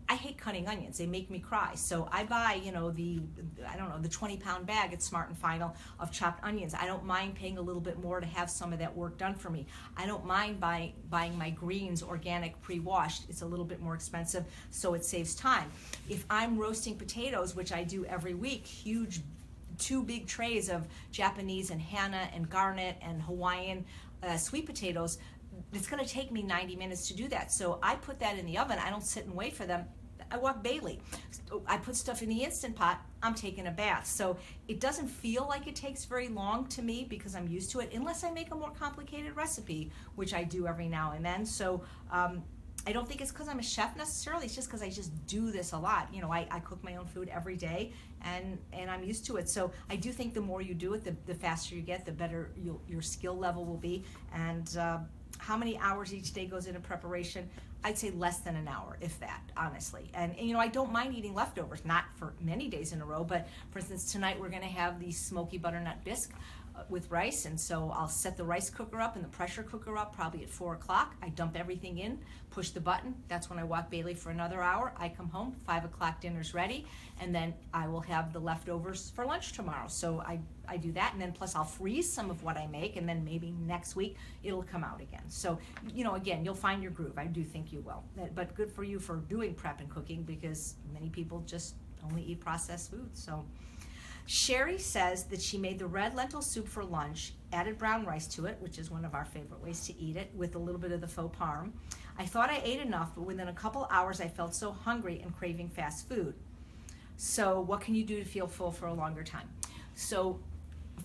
Speaker 1: I hate cutting onions. They make me cry. So I buy, the 20-pound bag at Smart and Final of chopped onions. I don't mind paying a little bit more to have some of that work done for me. I don't mind buying my greens organic pre-washed. It's a little bit more expensive, so it saves time. If I'm roasting potatoes, which I do every week, huge 2 big trays of Japanese and Hana and garnet and Hawaiian sweet potatoes, it's going to take me 90 minutes to do that. So I put that in the oven. I don't sit and wait for them. I walk Bailey. I put stuff in the Instant Pot. I'm taking a bath. So it doesn't feel like it takes very long to me because I'm used to it, unless I make a more complicated recipe, which I do every now and then. So I don't think it's because I'm a chef necessarily. It's just because I just do this a lot. You know, I cook my own food every day, and I'm used to it. So I do think the more you do it, the faster you get, the better your skill level will be. And how many hours each day goes into preparation? I'd say less than an hour, if that, honestly. And you know, I don't mind eating leftovers, not for many days in a row, but for instance, tonight we're gonna have the smoky butternut bisque with rice, and so I'll set the rice cooker up and the pressure cooker up probably at 4 o'clock. I dump everything in, push the button. That's when I walk Bailey for another hour. I come home, 5 o'clock dinner's ready, and then I will have the leftovers for lunch tomorrow. So I do that, and then plus I'll freeze some of what I make, and then maybe next week it'll come out again. So, you know, again, you'll find your groove. I do think you will. But good for you for doing prep and cooking, because many people just only eat processed food. So Sherry says that she made the red lentil soup for lunch, added brown rice to it, which is one of our favorite ways to eat it, with a little bit of the faux parm. I thought I ate enough, but within a couple hours I felt so hungry and craving fast food. So what can you do to feel full for a longer time? So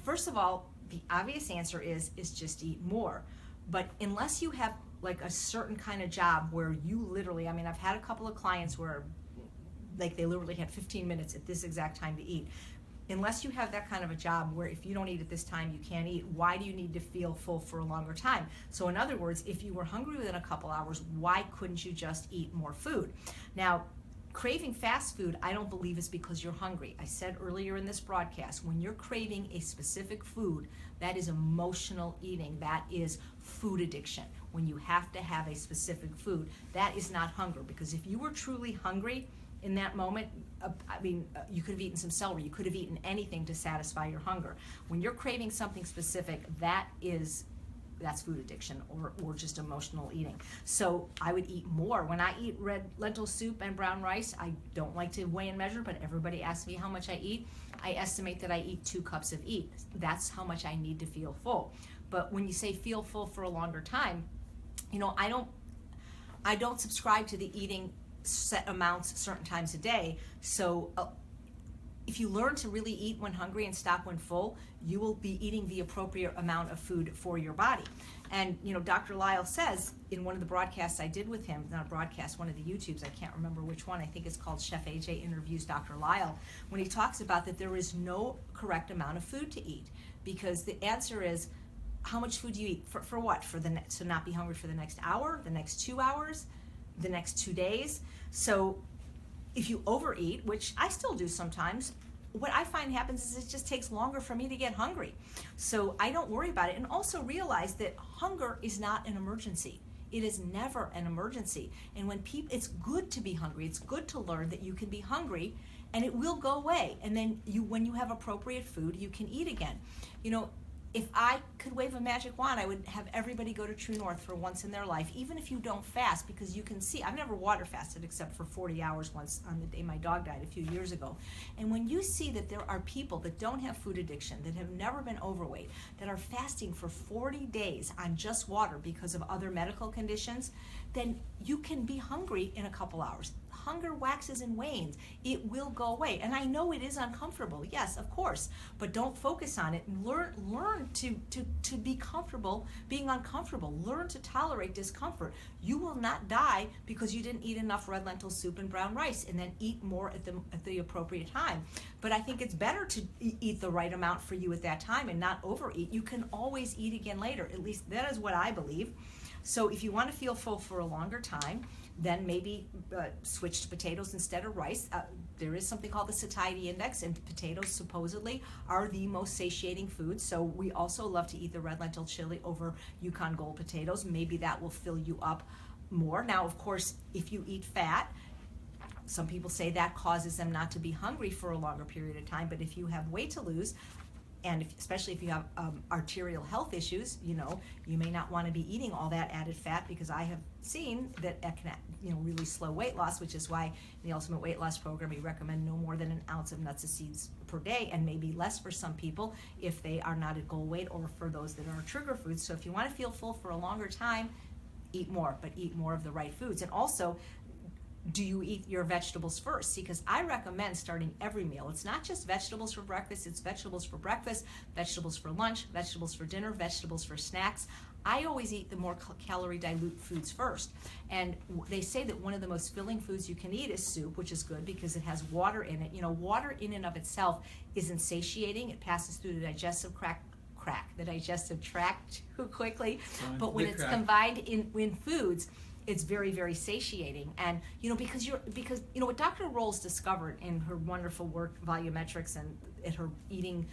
Speaker 1: first of all, the obvious answer is just eat more. But unless you have like a certain kind of job where you literally, I mean, I've had a couple of clients where like they literally had 15 minutes at this exact time to eat. Unless you have that kind of a job where if you don't eat at this time, you can't eat, why do you need to feel full for a longer time? So in other words, if you were hungry within a couple hours, why couldn't you just eat more food? Now, craving fast food, I don't believe is because you're hungry. I said earlier in this broadcast, when you're craving a specific food, that is emotional eating. That is food addiction. When you have to have a specific food, that is not hunger. Because if you were truly hungry in that moment, you could have eaten some celery. You could have eaten anything to satisfy your hunger. When you're craving something specific, that's food addiction or just emotional eating. So I would eat more. When I eat red lentil soup and brown rice, I don't like to weigh and measure, but everybody asks me how much I eat. I estimate that I eat 2 cups of eat. That's how much I need to feel full. But when you say feel full for a longer time, you know, I don't subscribe to the eating set amounts certain times a day. So if you learn to really eat when hungry and stop when full, you will be eating the appropriate amount of food for your body. And you know, Dr. Lyle says in one of the broadcasts I did with him, not a broadcast, one of the YouTubes, I can't remember which one, I think it's called Chef AJ Interviews Dr. Lyle, when he talks about that there is no correct amount of food to eat, because the answer is, how much food do you eat? For what? To not be hungry for the next hour, the next 2 hours, the next 2 days? So if you overeat, which I still do sometimes, what I find happens is it just takes longer for me to get hungry. So I don't worry about it. And also realize that hunger is not an emergency. It is never an emergency. And when it's good to be hungry. It's good to learn that you can be hungry and it will go away. And then when you have appropriate food, you can eat again. You know, if I could wave a magic wand, I would have everybody go to True North for once in their life, even if you don't fast, because you can see, I've never water fasted except for 40 hours once on the day my dog died a few years ago. And when you see that there are people that don't have food addiction, that have never been overweight, that are fasting for 40 days on just water because of other medical conditions, then you can be hungry in a couple hours. Hunger waxes and wanes. It will go away. And I know it is uncomfortable, yes, of course, but don't focus on it. Learn to be comfortable being uncomfortable. Learn to tolerate discomfort. You will not die because you didn't eat enough red lentil soup and brown rice, and then eat more at the appropriate time. But I think it's better to eat the right amount for you at that time and not overeat. You can always eat again later. At least that is what I believe. So if you want to feel full for a longer time, then maybe switch to potatoes instead of rice. There is something called the satiety index, and potatoes supposedly are the most satiating food. So we also love to eat the red lentil chili over Yukon Gold potatoes. Maybe that will fill you up more. Now, of course, if you eat fat, some people say that causes them not to be hungry for a longer period of time. But if you have weight to lose, And especially if you have arterial health issues, you may not want to be eating all that added fat, because I have seen that it can, really slow weight loss, which is why in the Ultimate Weight Loss Program we recommend no more than an ounce of nuts and seeds per day, and maybe less for some people if they are not at goal weight, or for those that are trigger foods. So if you want to feel full for a longer time, eat more, but eat more of the right foods. And also, do you eat your vegetables first? See, because I recommend starting every meal. It's not just vegetables for breakfast, it's vegetables for breakfast, vegetables for lunch, vegetables for dinner, vegetables for snacks. I always eat the more calorie dilute foods first. And they say that one of the most filling foods you can eat is soup, which is good because it has water in it. Water in and of itself isn't satiating. It passes through the digestive the digestive tract too quickly. But when it's combined in foods, it's very, very satiating. And because what Dr. Rolls discovered in her wonderful work, Volumetrics, and at her eating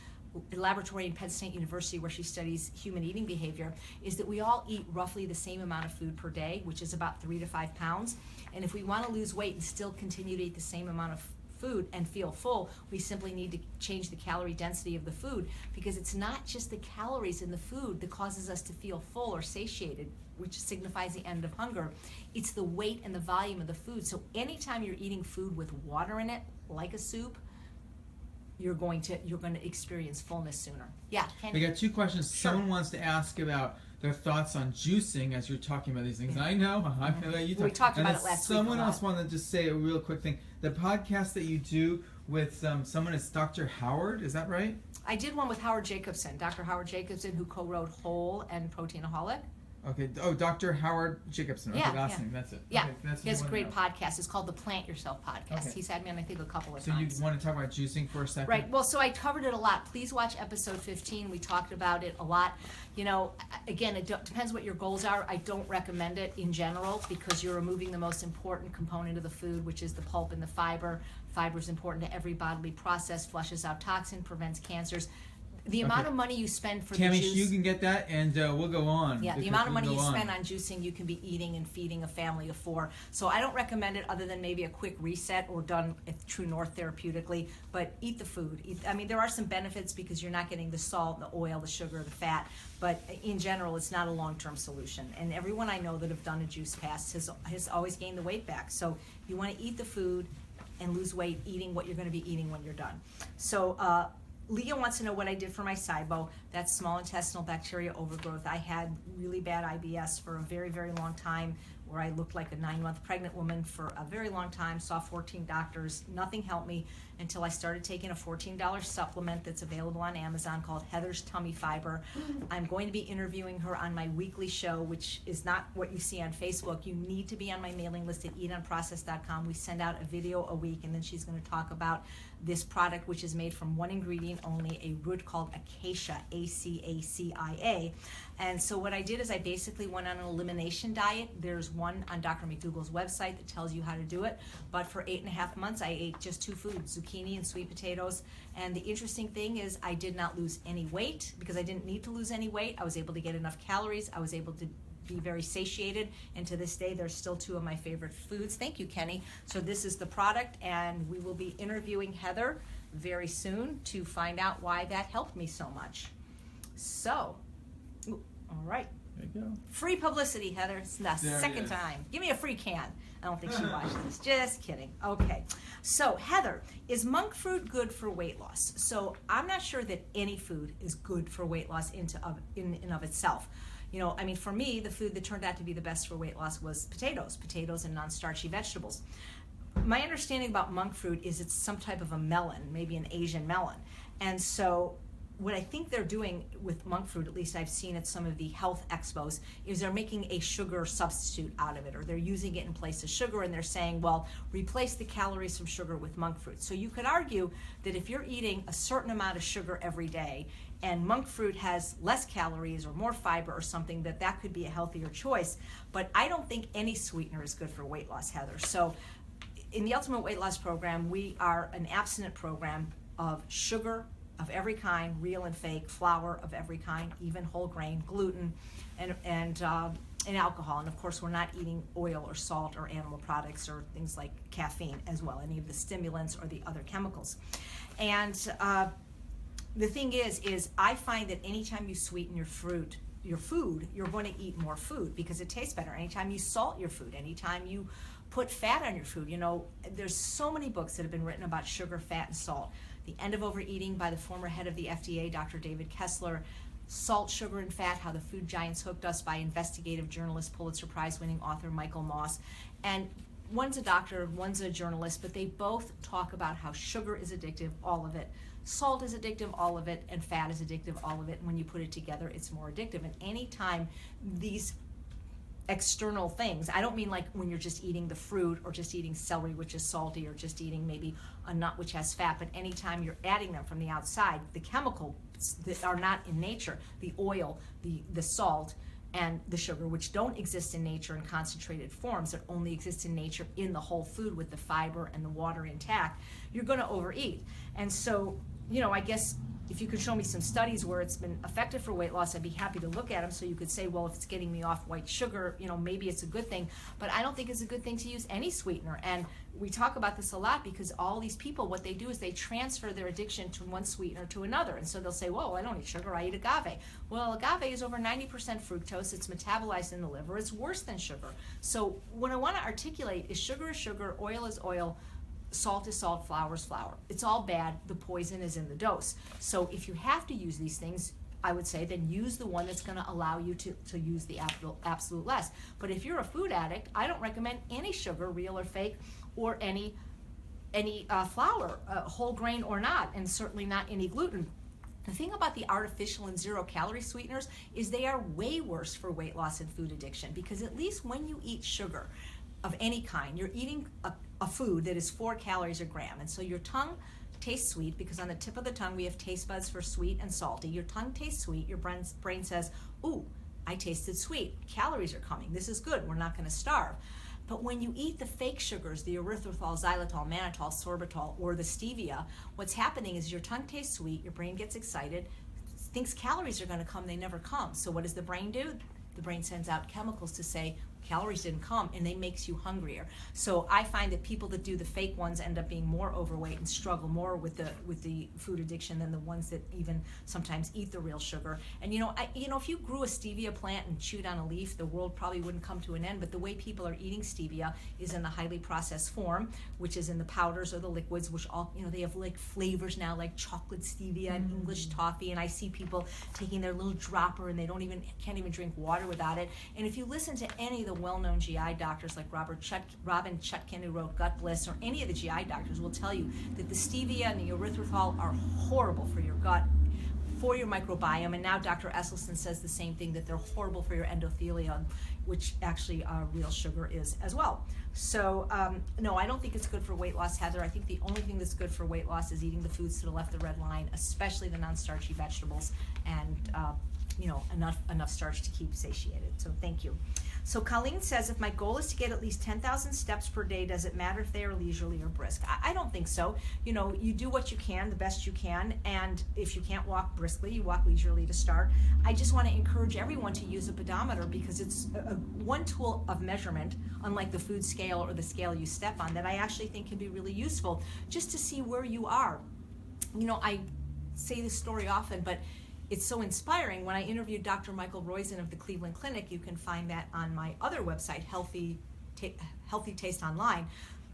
Speaker 1: laboratory in Penn State University, where she studies human eating behavior, is that we all eat roughly the same amount of food per day, which is about 3 to 5 pounds. And if we want to lose weight and still continue to eat the same amount of food and feel full, we simply need to change the calorie density of the food, because it's not just the calories in the food that causes us to feel full or satiated, which signifies the end of hunger. It's the weight and the volume of the food. So anytime you're eating food with water in it, like a soup, you're going to experience fullness sooner. Yeah, Kenny?
Speaker 2: We got 2 questions.
Speaker 1: Sure.
Speaker 2: Someone wants to ask about their thoughts on juicing as you're talking about these things. And I know, I feel like you
Speaker 1: We talked about it last week.
Speaker 2: Someone else wanted to just say a real quick thing. The podcast that you do with someone is Dr. Howard, is that right?
Speaker 1: I did one with Howard Jacobson, Dr. Howard Jacobson, who co-wrote Whole and Proteinaholic.
Speaker 2: Okay. Oh, Dr. Howard Jacobson. Okay, last name. That's it.
Speaker 1: Yeah.
Speaker 2: Okay, that's
Speaker 1: he has a great podcast. It's called the Plant Yourself Podcast.
Speaker 2: Okay.
Speaker 1: He's had me on, I think, a couple of
Speaker 2: So
Speaker 1: times.
Speaker 2: you want to talk about juicing for a second?
Speaker 1: Right. Well, so I covered it a lot. Please watch episode 15. We talked about it a lot. Again, it depends what your goals are. I don't recommend it in general, because you're removing the most important component of the food, which is the pulp and the fiber. Fiber is important to every bodily process, flushes out toxin, prevents cancers. The amount of money you spend for
Speaker 2: Tammy,
Speaker 1: the juice...
Speaker 2: you can get that, and we'll go on.
Speaker 1: Yeah, the amount of money you spend on juicing, you can be eating and feeding a family of 4. So I don't recommend it, other than maybe a quick reset or done at True North therapeutically. But eat the food. There are some benefits, because you're not getting the salt, the oil, the sugar, the fat. But in general, it's not a long-term solution. And everyone I know that have done a juice fast has always gained the weight back. So you want to eat the food and lose weight eating what you're going to be eating when you're done. So... Leah wants to know what I did for my SIBO. That's small intestinal bacteria overgrowth. I had really bad IBS for a very, very long time, where I looked like a 9-month pregnant woman for a very long time, saw 14 doctors. Nothing helped me until I started taking a $14 supplement that's available on Amazon called Heather's Tummy Fiber. I'm going to be interviewing her on my weekly show, which is not what you see on Facebook. You need to be on my mailing list at eatunprocessed.com. We send out a video a week, and then she's going to talk about this product, which is made from one ingredient only, a root called acacia, A-C-A-C-I-A. And so what I did is I basically went on an elimination diet. There's one on Dr. McDougall's website that tells you how to do it. But for 8.5 months, I ate just 2 foods, zucchini and sweet potatoes. And the interesting thing is I did not lose any weight, because I didn't need to lose any weight. I was able to get enough calories. I was able to be very satiated, and to this day, they're still 2 of my favorite foods. Thank you, Kenny. So this is the product, and we will be interviewing Heather very soon to find out why that helped me so much. So, all right.
Speaker 2: There you go.
Speaker 1: Free publicity, Heather. It's the second time. Give me a free can. I don't think she watched this. Just kidding. Okay. So, Heather, is monk fruit good for weight loss? So, I'm not sure that any food is good for weight loss in and of itself. For me, the food that turned out to be the best for weight loss was potatoes and non-starchy vegetables. My understanding about monk fruit is it's some type of a melon, maybe an Asian melon. And so what I think they're doing with monk fruit, at least I've seen at some of the health expos, is they're making a sugar substitute out of it, or they're using it in place of sugar, and they're saying, well, replace the calories from sugar with monk fruit. So you could argue that if you're eating a certain amount of sugar every day, and monk fruit has less calories or more fiber or something, that could be a healthier choice. But I don't think any sweetener is good for weight loss, Heather. So in the Ultimate Weight Loss Program, we are an abstinent program of sugar of every kind, real and fake, flour of every kind, even whole grain, gluten, and alcohol. And of course, we're not eating oil or salt or animal products or things like caffeine as well, any of the stimulants or the other chemicals. And the thing is I find that anytime you sweeten your food, you're going to eat more food because it tastes better. Anytime you salt your food, anytime you put fat on your food, there's so many books that have been written about sugar, fat, and salt. The End of Overeating by the former head of the FDA, Dr. David Kessler. Salt, Sugar, and Fat, How the Food Giants Hooked Us by investigative journalist, Pulitzer Prize winning author Michael Moss. And one's a doctor, one's a journalist, but they both talk about how sugar is addictive, all of it. Salt is addictive, all of it, and fat is addictive, all of it. And when you put it together, it's more addictive. And anytime these external things, I don't mean like when you're just eating the fruit or just eating celery, which is salty, or just eating maybe a nut which has fat, but anytime you're adding them from the outside, the chemicals that are not in nature, the oil, the salt, and the sugar, which don't exist in nature in concentrated forms, that only exist in nature in the whole food with the fiber and the water intact, you're going to overeat. And so, I guess if you could show me some studies where it's been effective for weight loss, I'd be happy to look at them, so you could say, well, if it's getting me off white sugar, maybe it's a good thing. But I don't think it's a good thing to use any sweetener. And we talk about this a lot because all these people, what they do is they transfer their addiction to one sweetener to another. And so they'll say, well, I don't eat sugar, I eat agave. Well, agave is over 90% fructose. It's metabolized in the liver. It's worse than sugar. So what I want to articulate is sugar, oil is oil, salt is salt, flour is flour. It's all bad. The poison is in the dose. So if you have to use these things, I would say then use the one that's going to allow you to use the absolute less. But if you're a food addict, I don't recommend any sugar, real or fake, or any flour, whole grain or not, and certainly not any gluten. The thing about the artificial and zero-calorie sweeteners is they are way worse for weight loss and food addiction, because at least when you eat sugar of any kind, you're eating a food that is 4 calories a gram. And so your tongue tastes sweet, because on the tip of the tongue we have taste buds for sweet and salty. Your tongue tastes sweet. Your brain says, ooh, I tasted sweet. Calories are coming. This is good. We're not going to starve. But when you eat the fake sugars, the erythritol, xylitol, mannitol, sorbitol, or the stevia, what's happening is your tongue tastes sweet, your brain gets excited, thinks calories are going to come, they never come. So what does the brain do? The brain sends out chemicals to say, calories didn't come, and they makes you hungrier. So I find that people that do the fake ones end up being more overweight and struggle more with the food addiction than the ones that even sometimes eat the real sugar. And if you grew a stevia plant and chewed on a leaf, the world probably wouldn't come to an end. But the way people are eating stevia is in the highly processed form, which is in the powders or the liquids, which all they have like flavors now, like chocolate stevia and English toffee. And I see people taking their little dropper and they can't even drink water without it. And if you listen to any of the well-known GI doctors like Robin Chutkin, who wrote Gut Bliss, or any of the GI doctors will tell you that the stevia and the erythritol are horrible for your gut, for your microbiome. And now Dr. Esselstyn says the same thing, that they're horrible for your endothelium, which actually real sugar is as well. So no, I don't think it's good for weight loss, Heather. I think the only thing that's good for weight loss is eating the foods to the left of the red line, especially the non-starchy vegetables, and enough starch to keep satiated. So thank you. So Colleen says, if my goal is to get at least 10,000 steps per day, does it matter if they are leisurely or brisk? I don't think so. You do what you can, the best you can, and if you can't walk briskly, you walk leisurely to start. I just want to encourage everyone to use a pedometer, because it's one tool of measurement, unlike the food scale or the scale you step on, that I actually think can be really useful, just to see where you are. I say this story often, but it's so inspiring. When I interviewed Dr. Michael Roizen of the Cleveland Clinic, you can find that on my other website, Healthy Taste Online.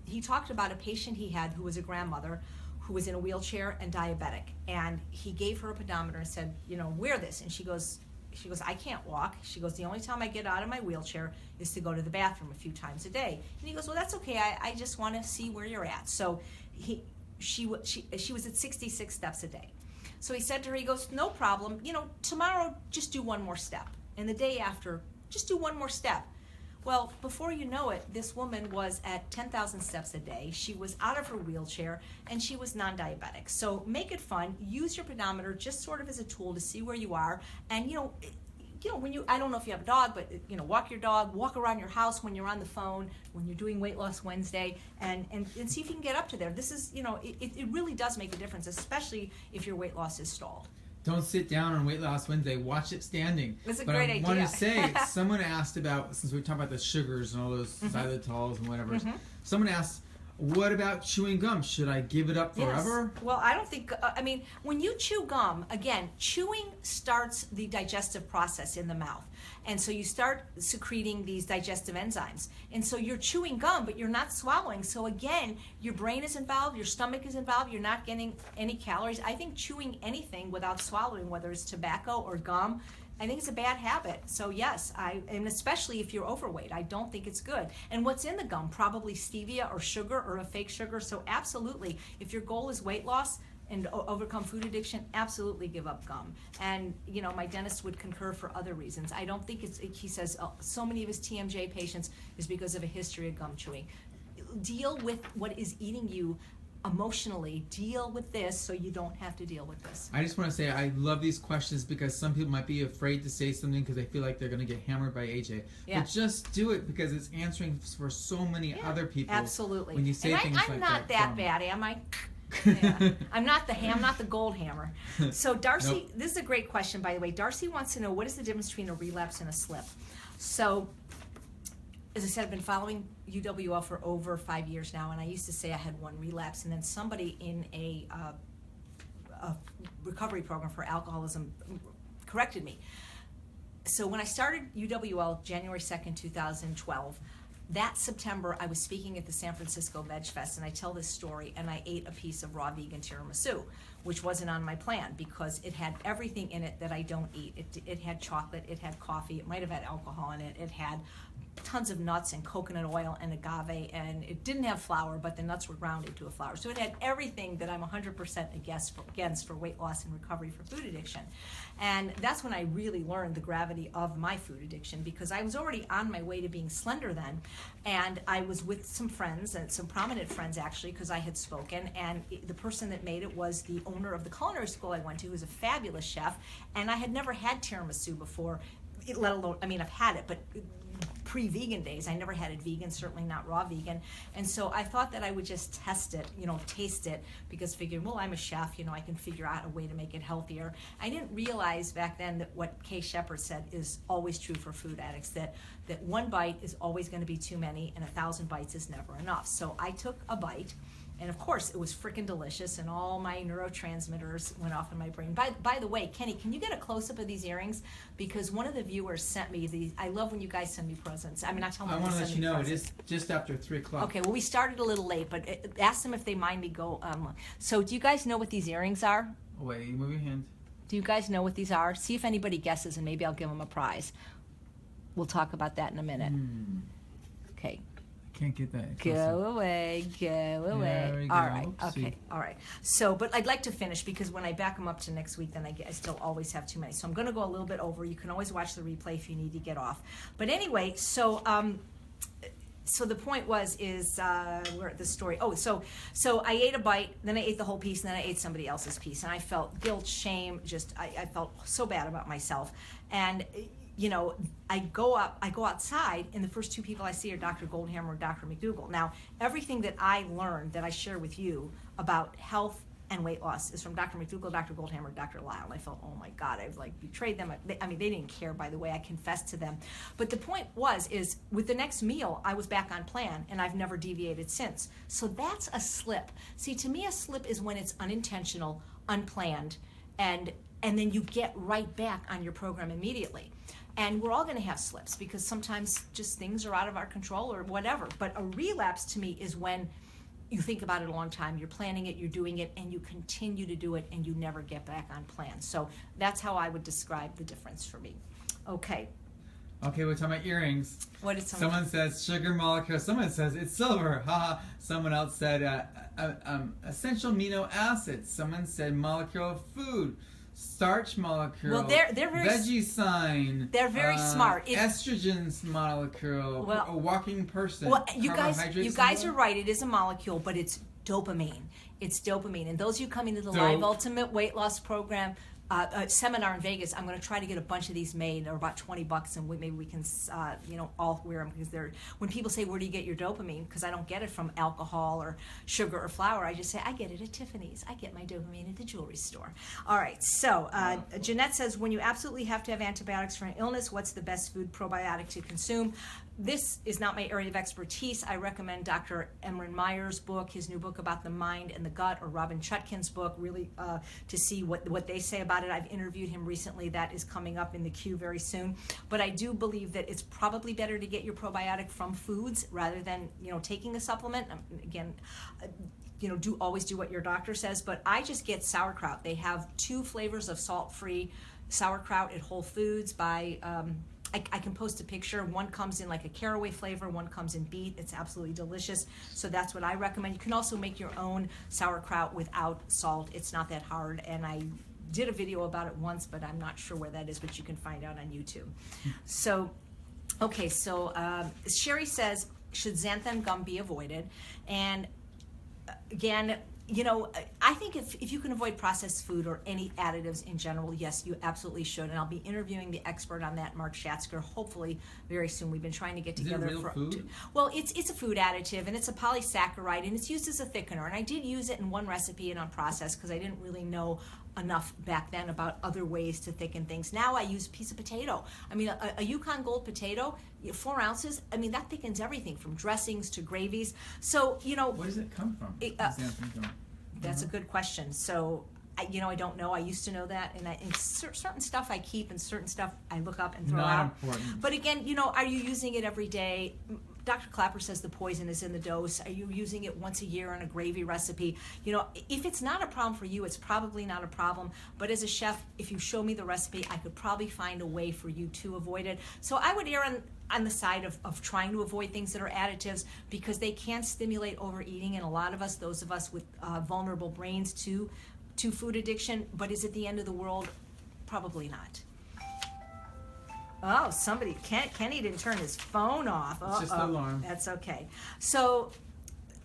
Speaker 1: He talked about a patient he had who was a grandmother who was in a wheelchair and diabetic. And he gave her a pedometer and said, wear this. And she goes, I can't walk. She goes, the only time I get out of my wheelchair is to go to the bathroom a few times a day. And he goes, well, that's okay. I just want to see where you're at. So she was at 66 steps a day. So he said to her, he goes, no problem, tomorrow just do one more step. And the day after, just do one more step. Well, before you know it, this woman was at 10,000 steps a day. She was out of her wheelchair, and she was non-diabetic. So make it fun. Use your pedometer just sort of as a tool to see where you are. And, when I don't know if you have a dog, but, walk your dog, walk around your house when you're on the phone, when you're doing Weight Loss Wednesday, and see if you can get up to there. This is, it really does make a difference, especially if your weight loss is stalled.
Speaker 2: Don't sit down on Weight Loss Wednesday. Watch it standing.
Speaker 1: That's a great idea.
Speaker 2: I want to say, someone asked about, since we talk about the sugars and all those xylitols and whatever, someone asked, What about chewing gum? Should I give it up forever?
Speaker 1: Yes. Well, I don't think, I mean, when you chew gum, again, chewing starts the digestive process in the mouth. And so you start secreting these digestive enzymes. And so you're chewing gum, but you're not swallowing. So again, your brain is involved, your stomach is involved, you're not getting any calories. I think chewing anything without swallowing, whether it's tobacco or gum, I think it's a bad habit. So yes, and especially if you're overweight, I don't think it's good. And what's in the gum? Probably stevia or sugar or a fake sugar. So absolutely, if your goal is weight loss and overcome food addiction, absolutely give up gum. And you know, my dentist would concur for other reasons. I don't think he says so many of his TMJ patients is because of a history of gum chewing. Deal with what is eating you emotionally. Deal with this so you don't have to deal with this.
Speaker 2: I just want to say I love these questions because some people might be afraid to say something because they feel like they're going to get hammered by AJ.
Speaker 1: Yeah.
Speaker 2: But just do it because it's answering for so many other people.
Speaker 1: Absolutely.
Speaker 2: When you say
Speaker 1: and
Speaker 2: things
Speaker 1: I'm
Speaker 2: like
Speaker 1: not that bad, am I? Yeah. I'm not the gold hammer. So Darcy,
Speaker 2: Nope.
Speaker 1: This is a great question, by the way. Darcy wants to know, what is the difference between a relapse and a slip? So, as I said, I've been following UWL for over 5 years now, and I used to say I had one relapse, and then somebody in a recovery program for alcoholism corrected me. So when I started UWL January 2nd, 2012, that September I was speaking at the San Francisco Veg Fest, and I tell this story, and I ate a piece of raw vegan tiramisu, which wasn't on my plan because it had everything in it that I don't eat. It had chocolate, it had coffee, it might have had alcohol in it, it had tons of nuts and coconut oil and agave, and it didn't have flour, but the nuts were ground into a flour. So it had everything that I'm 100% against for weight loss and recovery for food addiction. And that's when I really learned the gravity of my food addiction, because I was already on my way to being slender then, and I was with some friends, and some prominent friends actually, because I had spoken, and the person that made it was the owner of the culinary school I went to, who was a fabulous chef, and I had never had tiramisu before, let alone, I mean, I've had it, but pre-vegan days, I never had it vegan, certainly not raw vegan, and so I thought that I would just test it, taste it, because figured, well, I'm a chef, I can figure out a way to make it healthier. I didn't realize back then that what Kay Shepard said is always true for food addicts, that one bite is always going to be too many, and 1,000 bites is never enough. So I took a bite, and of course, it was freaking delicious, and all my neurotransmitters went off in my brain. By the way, Kenny, can you get a close-up of these earrings? Because one of the viewers sent me these. I love when you guys send me presents. I mean, not tell me.
Speaker 2: I want to let you know, it is just after 3 o'clock.
Speaker 1: Okay, well, we started a little late, but ask them if they mind me go. So do you guys know what these earrings are?
Speaker 2: Oh, wait, you move your hand.
Speaker 1: Do you guys know what these are? See if anybody guesses, and maybe I'll give them a prize. We'll talk about that in a minute. Okay.
Speaker 2: Can't get that.
Speaker 1: Go away.
Speaker 2: There we go.
Speaker 1: All right.
Speaker 2: Oopsie.
Speaker 1: Okay. All right. So, but I'd like to finish, because when I back them up to next week, then I still always have too many. So I'm going to go a little bit over. You can always watch the replay if you need to get off. But anyway, so the point is we're at the story. Oh, so I ate a bite, then I ate the whole piece, and then I ate somebody else's piece, and I felt guilt, shame, I felt so bad about myself, and. I go outside, and the first two people I see are Dr. Goldhammer and Dr. McDougall. Now, everything that I learned, that I share with you about health and weight loss, is from Dr. McDougall, Dr. Goldhammer, Dr. Lyle. And I felt, oh my God, I've betrayed them. I mean, they didn't care, by the way. I confessed to them. But the point is with the next meal, I was back on plan, and I've never deviated since. So that's a slip. See, to me, a slip is when it's unintentional, unplanned, and then you get right back on your program immediately. And we're all going to have slips, because sometimes just things are out of our control or whatever. But a relapse to me is when you think about it a long time, you're planning it, you're doing it, and you continue to do it, and you never get back on plan. So that's how I would describe the difference for me. Okay.
Speaker 2: Okay, we're talking about earrings.
Speaker 1: What did
Speaker 2: someone says sugar molecule. Someone says it's silver. Haha. Someone else said essential amino acids. Someone said molecule of food. Starch molecule.
Speaker 1: Well, they're very
Speaker 2: veggie sign.
Speaker 1: They're very smart.
Speaker 2: Estrogens molecule.
Speaker 1: Well,
Speaker 2: a walking person.
Speaker 1: Well, you guys are right. It is a molecule, but it's dopamine. It's dopamine. And those of you coming to the Live Ultimate Weight Loss Program seminar in Vegas, I'm going to try to get a bunch of these made. They're about $20, and maybe we can, all wear them, because they're. When people say, "Where do you get your dopamine?" Because I don't get it from alcohol or sugar or flour. I just say, I get it at Tiffany's. I get my dopamine at the jewelry store. All right. So Jeanette says, when you absolutely have to have antibiotics for an illness, what's the best food probiotic to consume? this is not my area of expertise. I recommend Dr. Emran Meyer's book, his new book about the mind and the gut, or Robin Chutkin's book, really to see what they say about it. I've interviewed him recently. That is coming up in the queue very soon. But I do believe that it's probably better to get your probiotic from foods rather than, taking a supplement. Again, always do what your doctor says. But I just get sauerkraut. They have 2 flavors of salt-free sauerkraut at Whole Foods by... I can post a picture. One comes in like a caraway flavor, one comes in beet. It's absolutely delicious. So that's what I recommend. You can also make your own sauerkraut without salt. It's not that hard. And I did a video about it once, but I'm not sure where that is, but you can find out on YouTube. So, okay, so Sherry says, should xanthan gum be avoided? And again, I think if you can avoid processed food or any additives in general, yes, you absolutely should. And I'll be interviewing the expert on that, Mark Schatzker, hopefully very soon. We've been trying to get together.
Speaker 2: Is it real food?
Speaker 1: Well, it's a food additive, and it's a polysaccharide, and it's used as a thickener. And I did use it in one recipe and on process because I didn't really know enough back then about other ways to thicken things. Now I use a piece of potato. I mean, a Yukon Gold potato, 4 ounces, I mean, that thickens everything from dressings to gravies. So,
Speaker 2: Where does it come from?
Speaker 1: That's a good question. So, I don't know. I used to know that, and certain stuff I keep, and certain stuff I look up and throw out.
Speaker 2: Not important.
Speaker 1: But again, are you using it every day? Dr. Clapper says the poison is in the dose. Are you using it once a year in a gravy recipe? If it's not a problem for you, it's probably not a problem. But as a chef, if you show me the recipe, I could probably find a way for you to avoid it. So I would err on the side of trying to avoid things that are additives, because they can stimulate overeating, and a lot of us, those of us with vulnerable brains to food addiction. But is it the end of the world? Probably not. Oh, Kenny didn't turn his phone off.
Speaker 2: It's just the alarm.
Speaker 1: That's okay. So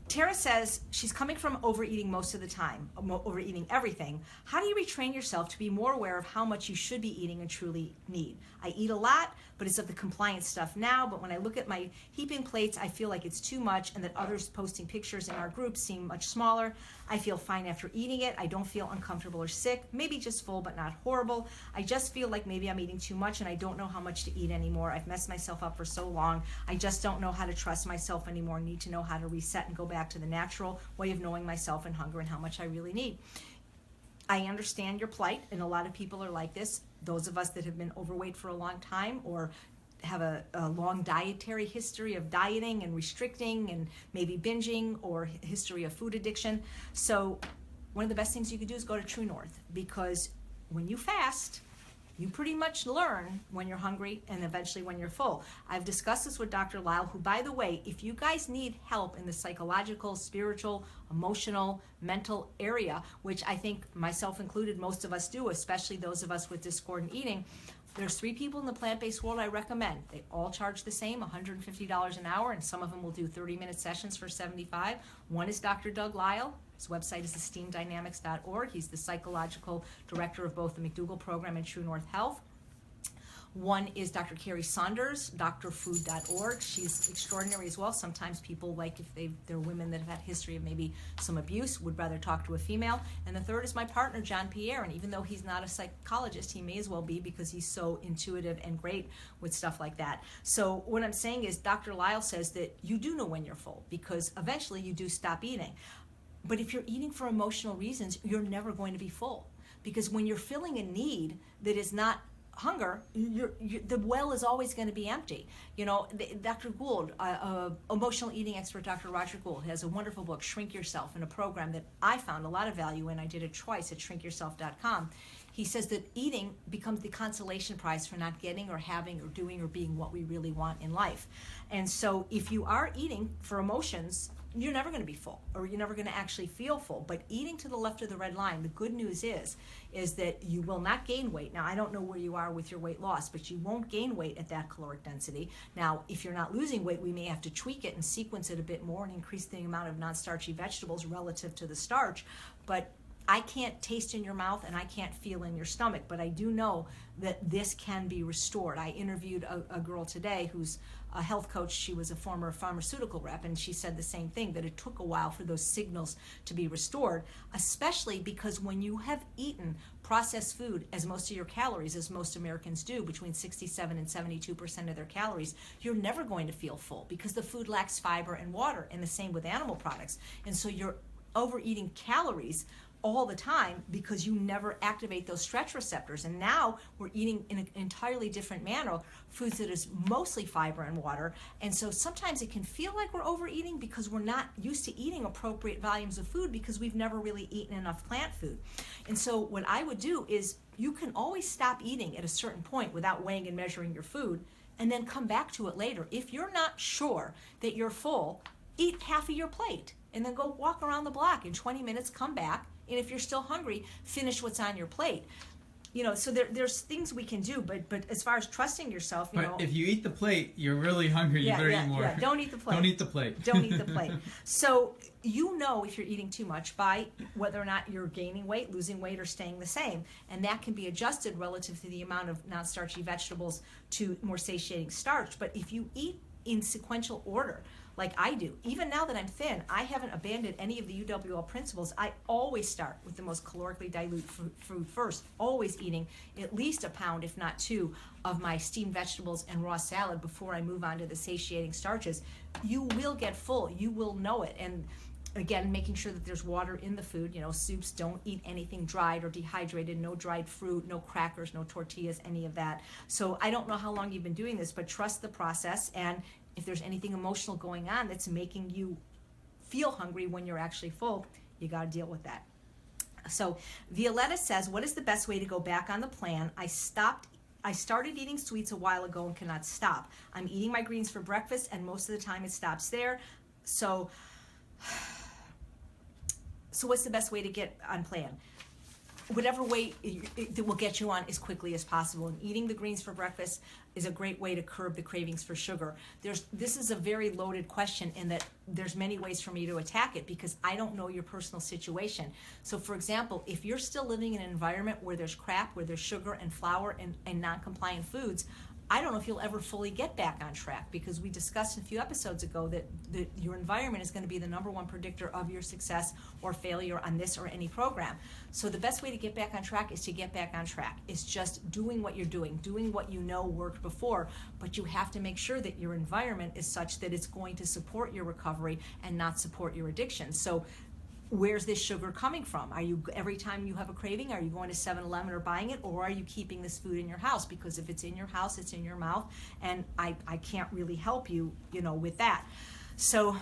Speaker 1: Tara says she's coming from overeating most of the time, overeating everything. How do you retrain yourself to be more aware of how much you should be eating and truly need? I eat a lot, but it's of the compliance stuff now. But when I look at my heaping plates, I feel like it's too much, and that others posting pictures in our group seem much smaller. I feel fine after eating it. I don't feel uncomfortable or sick, maybe just full, but not horrible. I just feel like maybe I'm eating too much, and I don't know how much to eat anymore. I've messed myself up for so long. I just don't know how to trust myself anymore. I need to know how to reset and go back to the natural way of knowing myself and hunger and how much I really need. I understand your plight, and a lot of people are like this. Those of us that have been overweight for a long time, or have a long dietary history of dieting and restricting and maybe binging, or history of food addiction. So one of the best things you could do is go to True North, because when you fast, you pretty much learn when you're hungry and eventually when you're full. I've discussed this with Dr. Lyle, who, by the way, if you guys need help in the psychological, spiritual, emotional, mental area, which I think myself included, most of us do, especially those of us with discordant eating, there's 3 people in the plant-based world I recommend. They all charge the same, $150 an hour, and some of them will do 30-minute sessions for $75. One is Dr. Doug Lyle. His website is esteemdynamics.org. He's the psychological director of both the McDougall program and True North Health. One is Dr. Carrie Saunders, drfood.org. She's extraordinary as well. Sometimes people, like if they're women that have had history of maybe some abuse, would rather talk to a female. And the third is my partner, John Pierre. And even though he's not a psychologist, he may as well be, because he's so intuitive and great with stuff like that. So what I'm saying is Dr. Lyle says that you do know when you're full, because eventually you do stop eating. But if you're eating for emotional reasons, you're never going to be full. Because when you're filling a need that is not hunger, the well is always going to be empty. Dr. Gould, emotional eating expert Dr. Roger Gould, has a wonderful book, Shrink Yourself, in a program that I found a lot of value in. I did it twice at shrinkyourself.com. He says that eating becomes the consolation prize for not getting or having or doing or being what we really want in life. And so if you are eating for emotions, you're never going to be full, or you're never going to actually feel full. But eating to the left of the red line, the good news is that you will not gain weight. Now, I don't know where you are with your weight loss, but you won't gain weight at that caloric density. Now, if you're not losing weight, we may have to tweak it and sequence it a bit more and increase the amount of non-starchy vegetables relative to the starch. But I can't taste in your mouth and I can't feel in your stomach, but I do know that this can be restored. I interviewed a girl today who's a health coach. She was a former pharmaceutical rep, and she said the same thing, that it took a while for those signals to be restored, especially because when you have eaten processed food as most of your calories, as most Americans do, between 67 and 72% of their calories, you're never going to feel full because the food lacks fiber and water, and the same with animal products. And so you're overeating calories all the time because you never activate those stretch receptors. And now we're eating in an entirely different manner, foods that is mostly fiber and water. And so sometimes it can feel like we're overeating because we're not used to eating appropriate volumes of food because we've never really eaten enough plant food. And so what I would do is, you can always stop eating at a certain point without weighing and measuring your food, and then come back to it later. If you're not sure that you're full, eat half of your plate and then go walk around the block. In 20 minutes, come back. And if you're still hungry, finish what's on your plate. You know, so there's things we can do, but as far as trusting yourself, you know.
Speaker 2: But if you eat the plate, you're really hungry. You better eat more.
Speaker 1: Yeah, don't eat the plate.
Speaker 2: Don't eat the plate.
Speaker 1: Don't eat the plate. So you know if you're eating too much by whether or not you're gaining weight, losing weight, or staying the same. And that can be adjusted relative to the amount of non-starchy vegetables to more satiating starch. But if you eat in sequential order, like I do, even now that I'm thin, I haven't abandoned any of the UWL principles. I always start with the most calorically dilute food first, always eating at least a pound, if not 2, of my steamed vegetables and raw salad before I move on to the satiating starches. You will get full. You will know it. And again, making sure that there's water in the food. You know, soups, don't eat anything dried or dehydrated, no dried fruit, no crackers, no tortillas, any of that. So I don't know how long you've been doing this, but trust the process. And if there's anything emotional going on that's making you feel hungry when you're actually full, you got to deal with that. So Violetta says, what is the best way to go back on the plan? I started eating sweets a while ago and cannot stop. I'm eating my greens for breakfast, and most of the time it stops there. So what's the best way to get on plan? Whatever way that will get you on as quickly as possible. And eating the greens for breakfast is a great way to curb the cravings for sugar. This is a very loaded question in that there's many ways for me to attack it because I don't know your personal situation. So for example, if you're still living in an environment where there's crap, where there's sugar and flour and non-compliant foods, I don't know if you'll ever fully get back on track, because we discussed a few episodes ago that your environment is going to be the #1 predictor of your success or failure on this or any program. So the best way to get back on track is to get back on track. It's just doing what you're doing what you know worked before, but you have to make sure that your environment is such that it's going to support your recovery and not support your addiction. So where's this sugar coming from? Are you, every time you have a craving, are you going to 7-Eleven or buying it, or are you keeping this food in your house? Because if it's in your house, it's in your mouth, and I can't really help you, with that. So,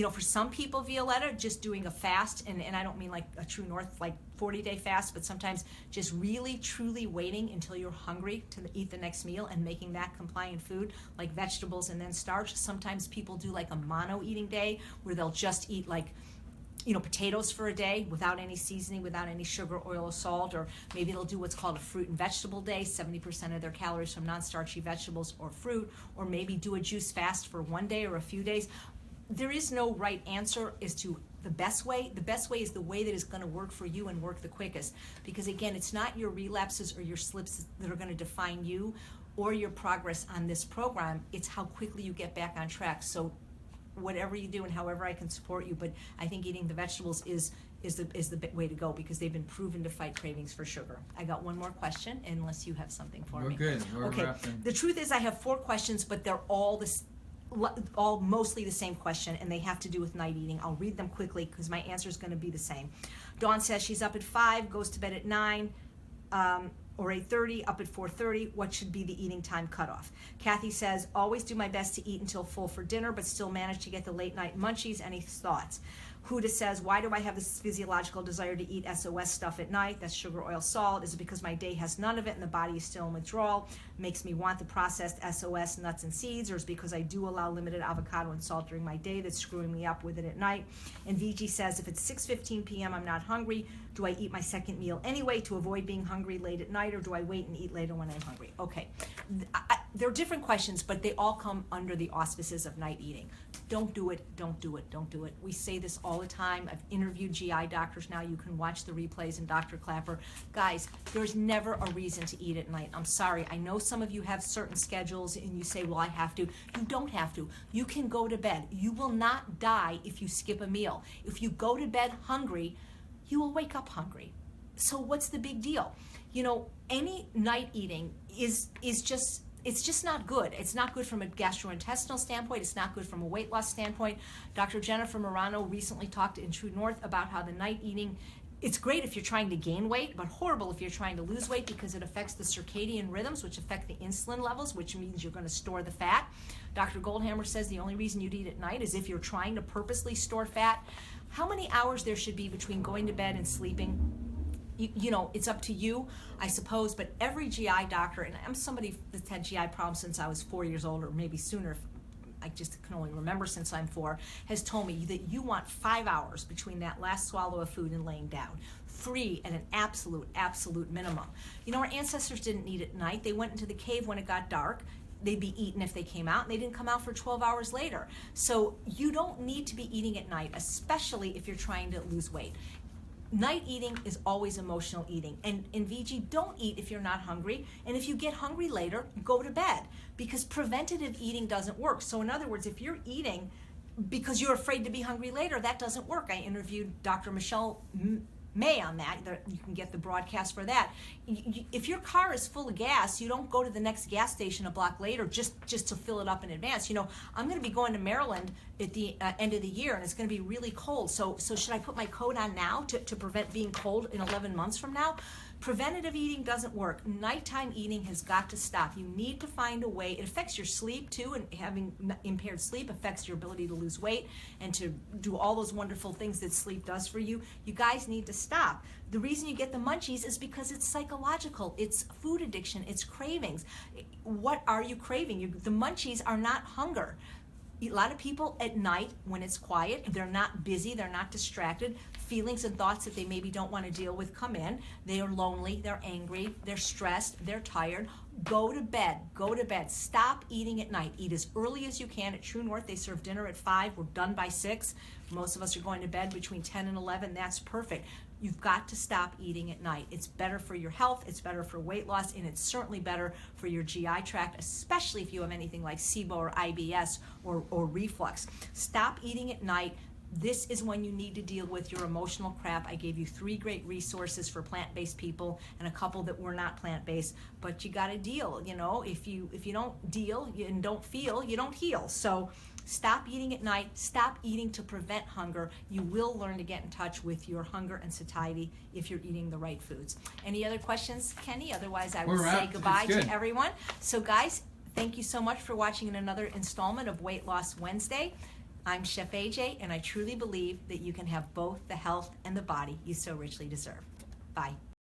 Speaker 1: for some people, Violetta, just doing a fast, and I don't mean like a True North, like 40-day fast, but sometimes just really, truly waiting until you're hungry to eat the next meal and making that compliant food, like vegetables and then starch. Sometimes people do like a mono eating day where they'll just eat like potatoes for a day without any seasoning, without any sugar, oil, or salt, or maybe they'll do what's called a fruit and vegetable day, 70% of their calories from non-starchy vegetables or fruit, or maybe do a juice fast for one day or a few days. There is no right answer as to the best way. The best way is the way that is going to work for you and work the quickest, because again, it's not your relapses or your slips that are going to define you or your progress on this program. It's how quickly you get back on track. So whatever you do and however I can support you, but I think eating the vegetables is the way to go, because they've been proven to fight cravings for sugar. I got one more question, unless you have something for me.
Speaker 2: We're good. We're
Speaker 1: okay.
Speaker 2: wrapping.
Speaker 1: The truth is I have 4 questions, but they're all mostly the same question, and they have to do with night eating. I'll read them quickly because my answer is going to be the same. Dawn says she's up at 5, goes to bed at 9. Or 8:30, up at 4:30, what should be the eating time cutoff? Kathy says, always do my best to eat until full for dinner, but still manage to get the late night munchies. Any thoughts? Huda says, why do I have this physiological desire to eat SOS stuff at night? That's sugar, oil, salt. Is it because my day has none of it and the body is still in withdrawal? Makes me want the processed SOS nuts and seeds, or is it because I do allow limited avocado and salt during my day that's screwing me up with it at night? And VG says, if it's 6:15 p.m. I'm not hungry, do I eat my second meal anyway to avoid being hungry late at night, or do I wait and eat later when I'm hungry? Okay, they're different questions, but they all come under the auspices of night eating. don't do it, don't do it, don't do it. We say this all the time. I've interviewed GI doctors now. You can watch the replays and Dr. Clapper. Guys, there's never a reason to eat at night. I'm sorry. I know some of you have certain schedules and you say, well, I have to. You don't have to. You can go to bed. You will not die if you skip a meal. If you go to bed hungry, you will wake up hungry. So what's the big deal? You know, any night eating is just, it's just not good. It's not good from a gastrointestinal standpoint. It's not good from a weight loss standpoint. Dr. Jennifer Morano recently talked in True North about how the night eating, it's great if you're trying to gain weight, but horrible if you're trying to lose weight because it affects the circadian rhythms, which affect the insulin levels, which means you're going to store the fat. Dr. Goldhammer says the only reason you'd eat at night is if you're trying to purposely store fat. How many hours there should be between going to bed and sleeping? You know, it's up to you, I suppose, but every GI doctor, and I'm somebody that's had GI problems since I was 4 years old, or maybe sooner, I just can only remember since I'm 4, has told me that you want 5 hours between that last swallow of food and laying down. 3 at an absolute minimum. You know, our ancestors didn't eat at night. They went into the cave when it got dark. They'd be eaten if they came out, and they didn't come out for 12 hours later. So you don't need to be eating at night, especially if you're trying to lose weight. Night eating is always emotional eating. And in VG, don't eat if you're not hungry. And if you get hungry later, go to bed. Because preventative eating doesn't work. So in other words, if you're eating because you're afraid to be hungry later, that doesn't work. I interviewed Dr. Michelle May on that. You can get the broadcast for that. If your car is full of gas, you don't go to the next gas station a block later just to fill it up in advance. You know, I'm going to be going to Maryland at the end of the year, and it's going to be really cold. So should I put my coat on now to prevent being cold in 11 months from now? Preventative eating doesn't work. Nighttime eating has got to stop. You need to find a way. It affects your sleep too, and having impaired sleep affects your ability to lose weight and to do all those wonderful things that sleep does for you. You guys need to stop. The reason you get the munchies is because it's psychological. It's food addiction. It's cravings. What are you craving? The munchies are not hunger. A lot of people at night, when it's quiet, they're not busy, they're not distracted, feelings and thoughts that they maybe don't want to deal with come in. They are lonely, they're angry, they're stressed, they're tired. Go to bed, go to bed. Stop eating at night. Eat as early as you can. At True North, they serve dinner at 5. We're done by 6. Most of us are going to bed between 10 and 11. That's perfect. You've got to stop eating at night. It's better for your health, it's better for weight loss, and it's certainly better for your GI tract, especially if you have anything like SIBO or IBS or reflux. Stop eating at night. This is when you need to deal with your emotional crap. I gave you 3 great resources for plant-based people and a couple that were not plant-based, but you got to deal. You know, if you don't deal and don't feel, you don't heal. So stop eating at night. Stop eating to prevent hunger. You will learn to get in touch with your hunger and satiety if you're eating the right foods. Any other questions, Kenny? Otherwise, I will say goodbye to everyone. So guys, thank you so much for watching another installment of Weight Loss Wednesday. I'm Chef AJ, and I truly believe that you can have both the health and the body you so richly deserve. Bye.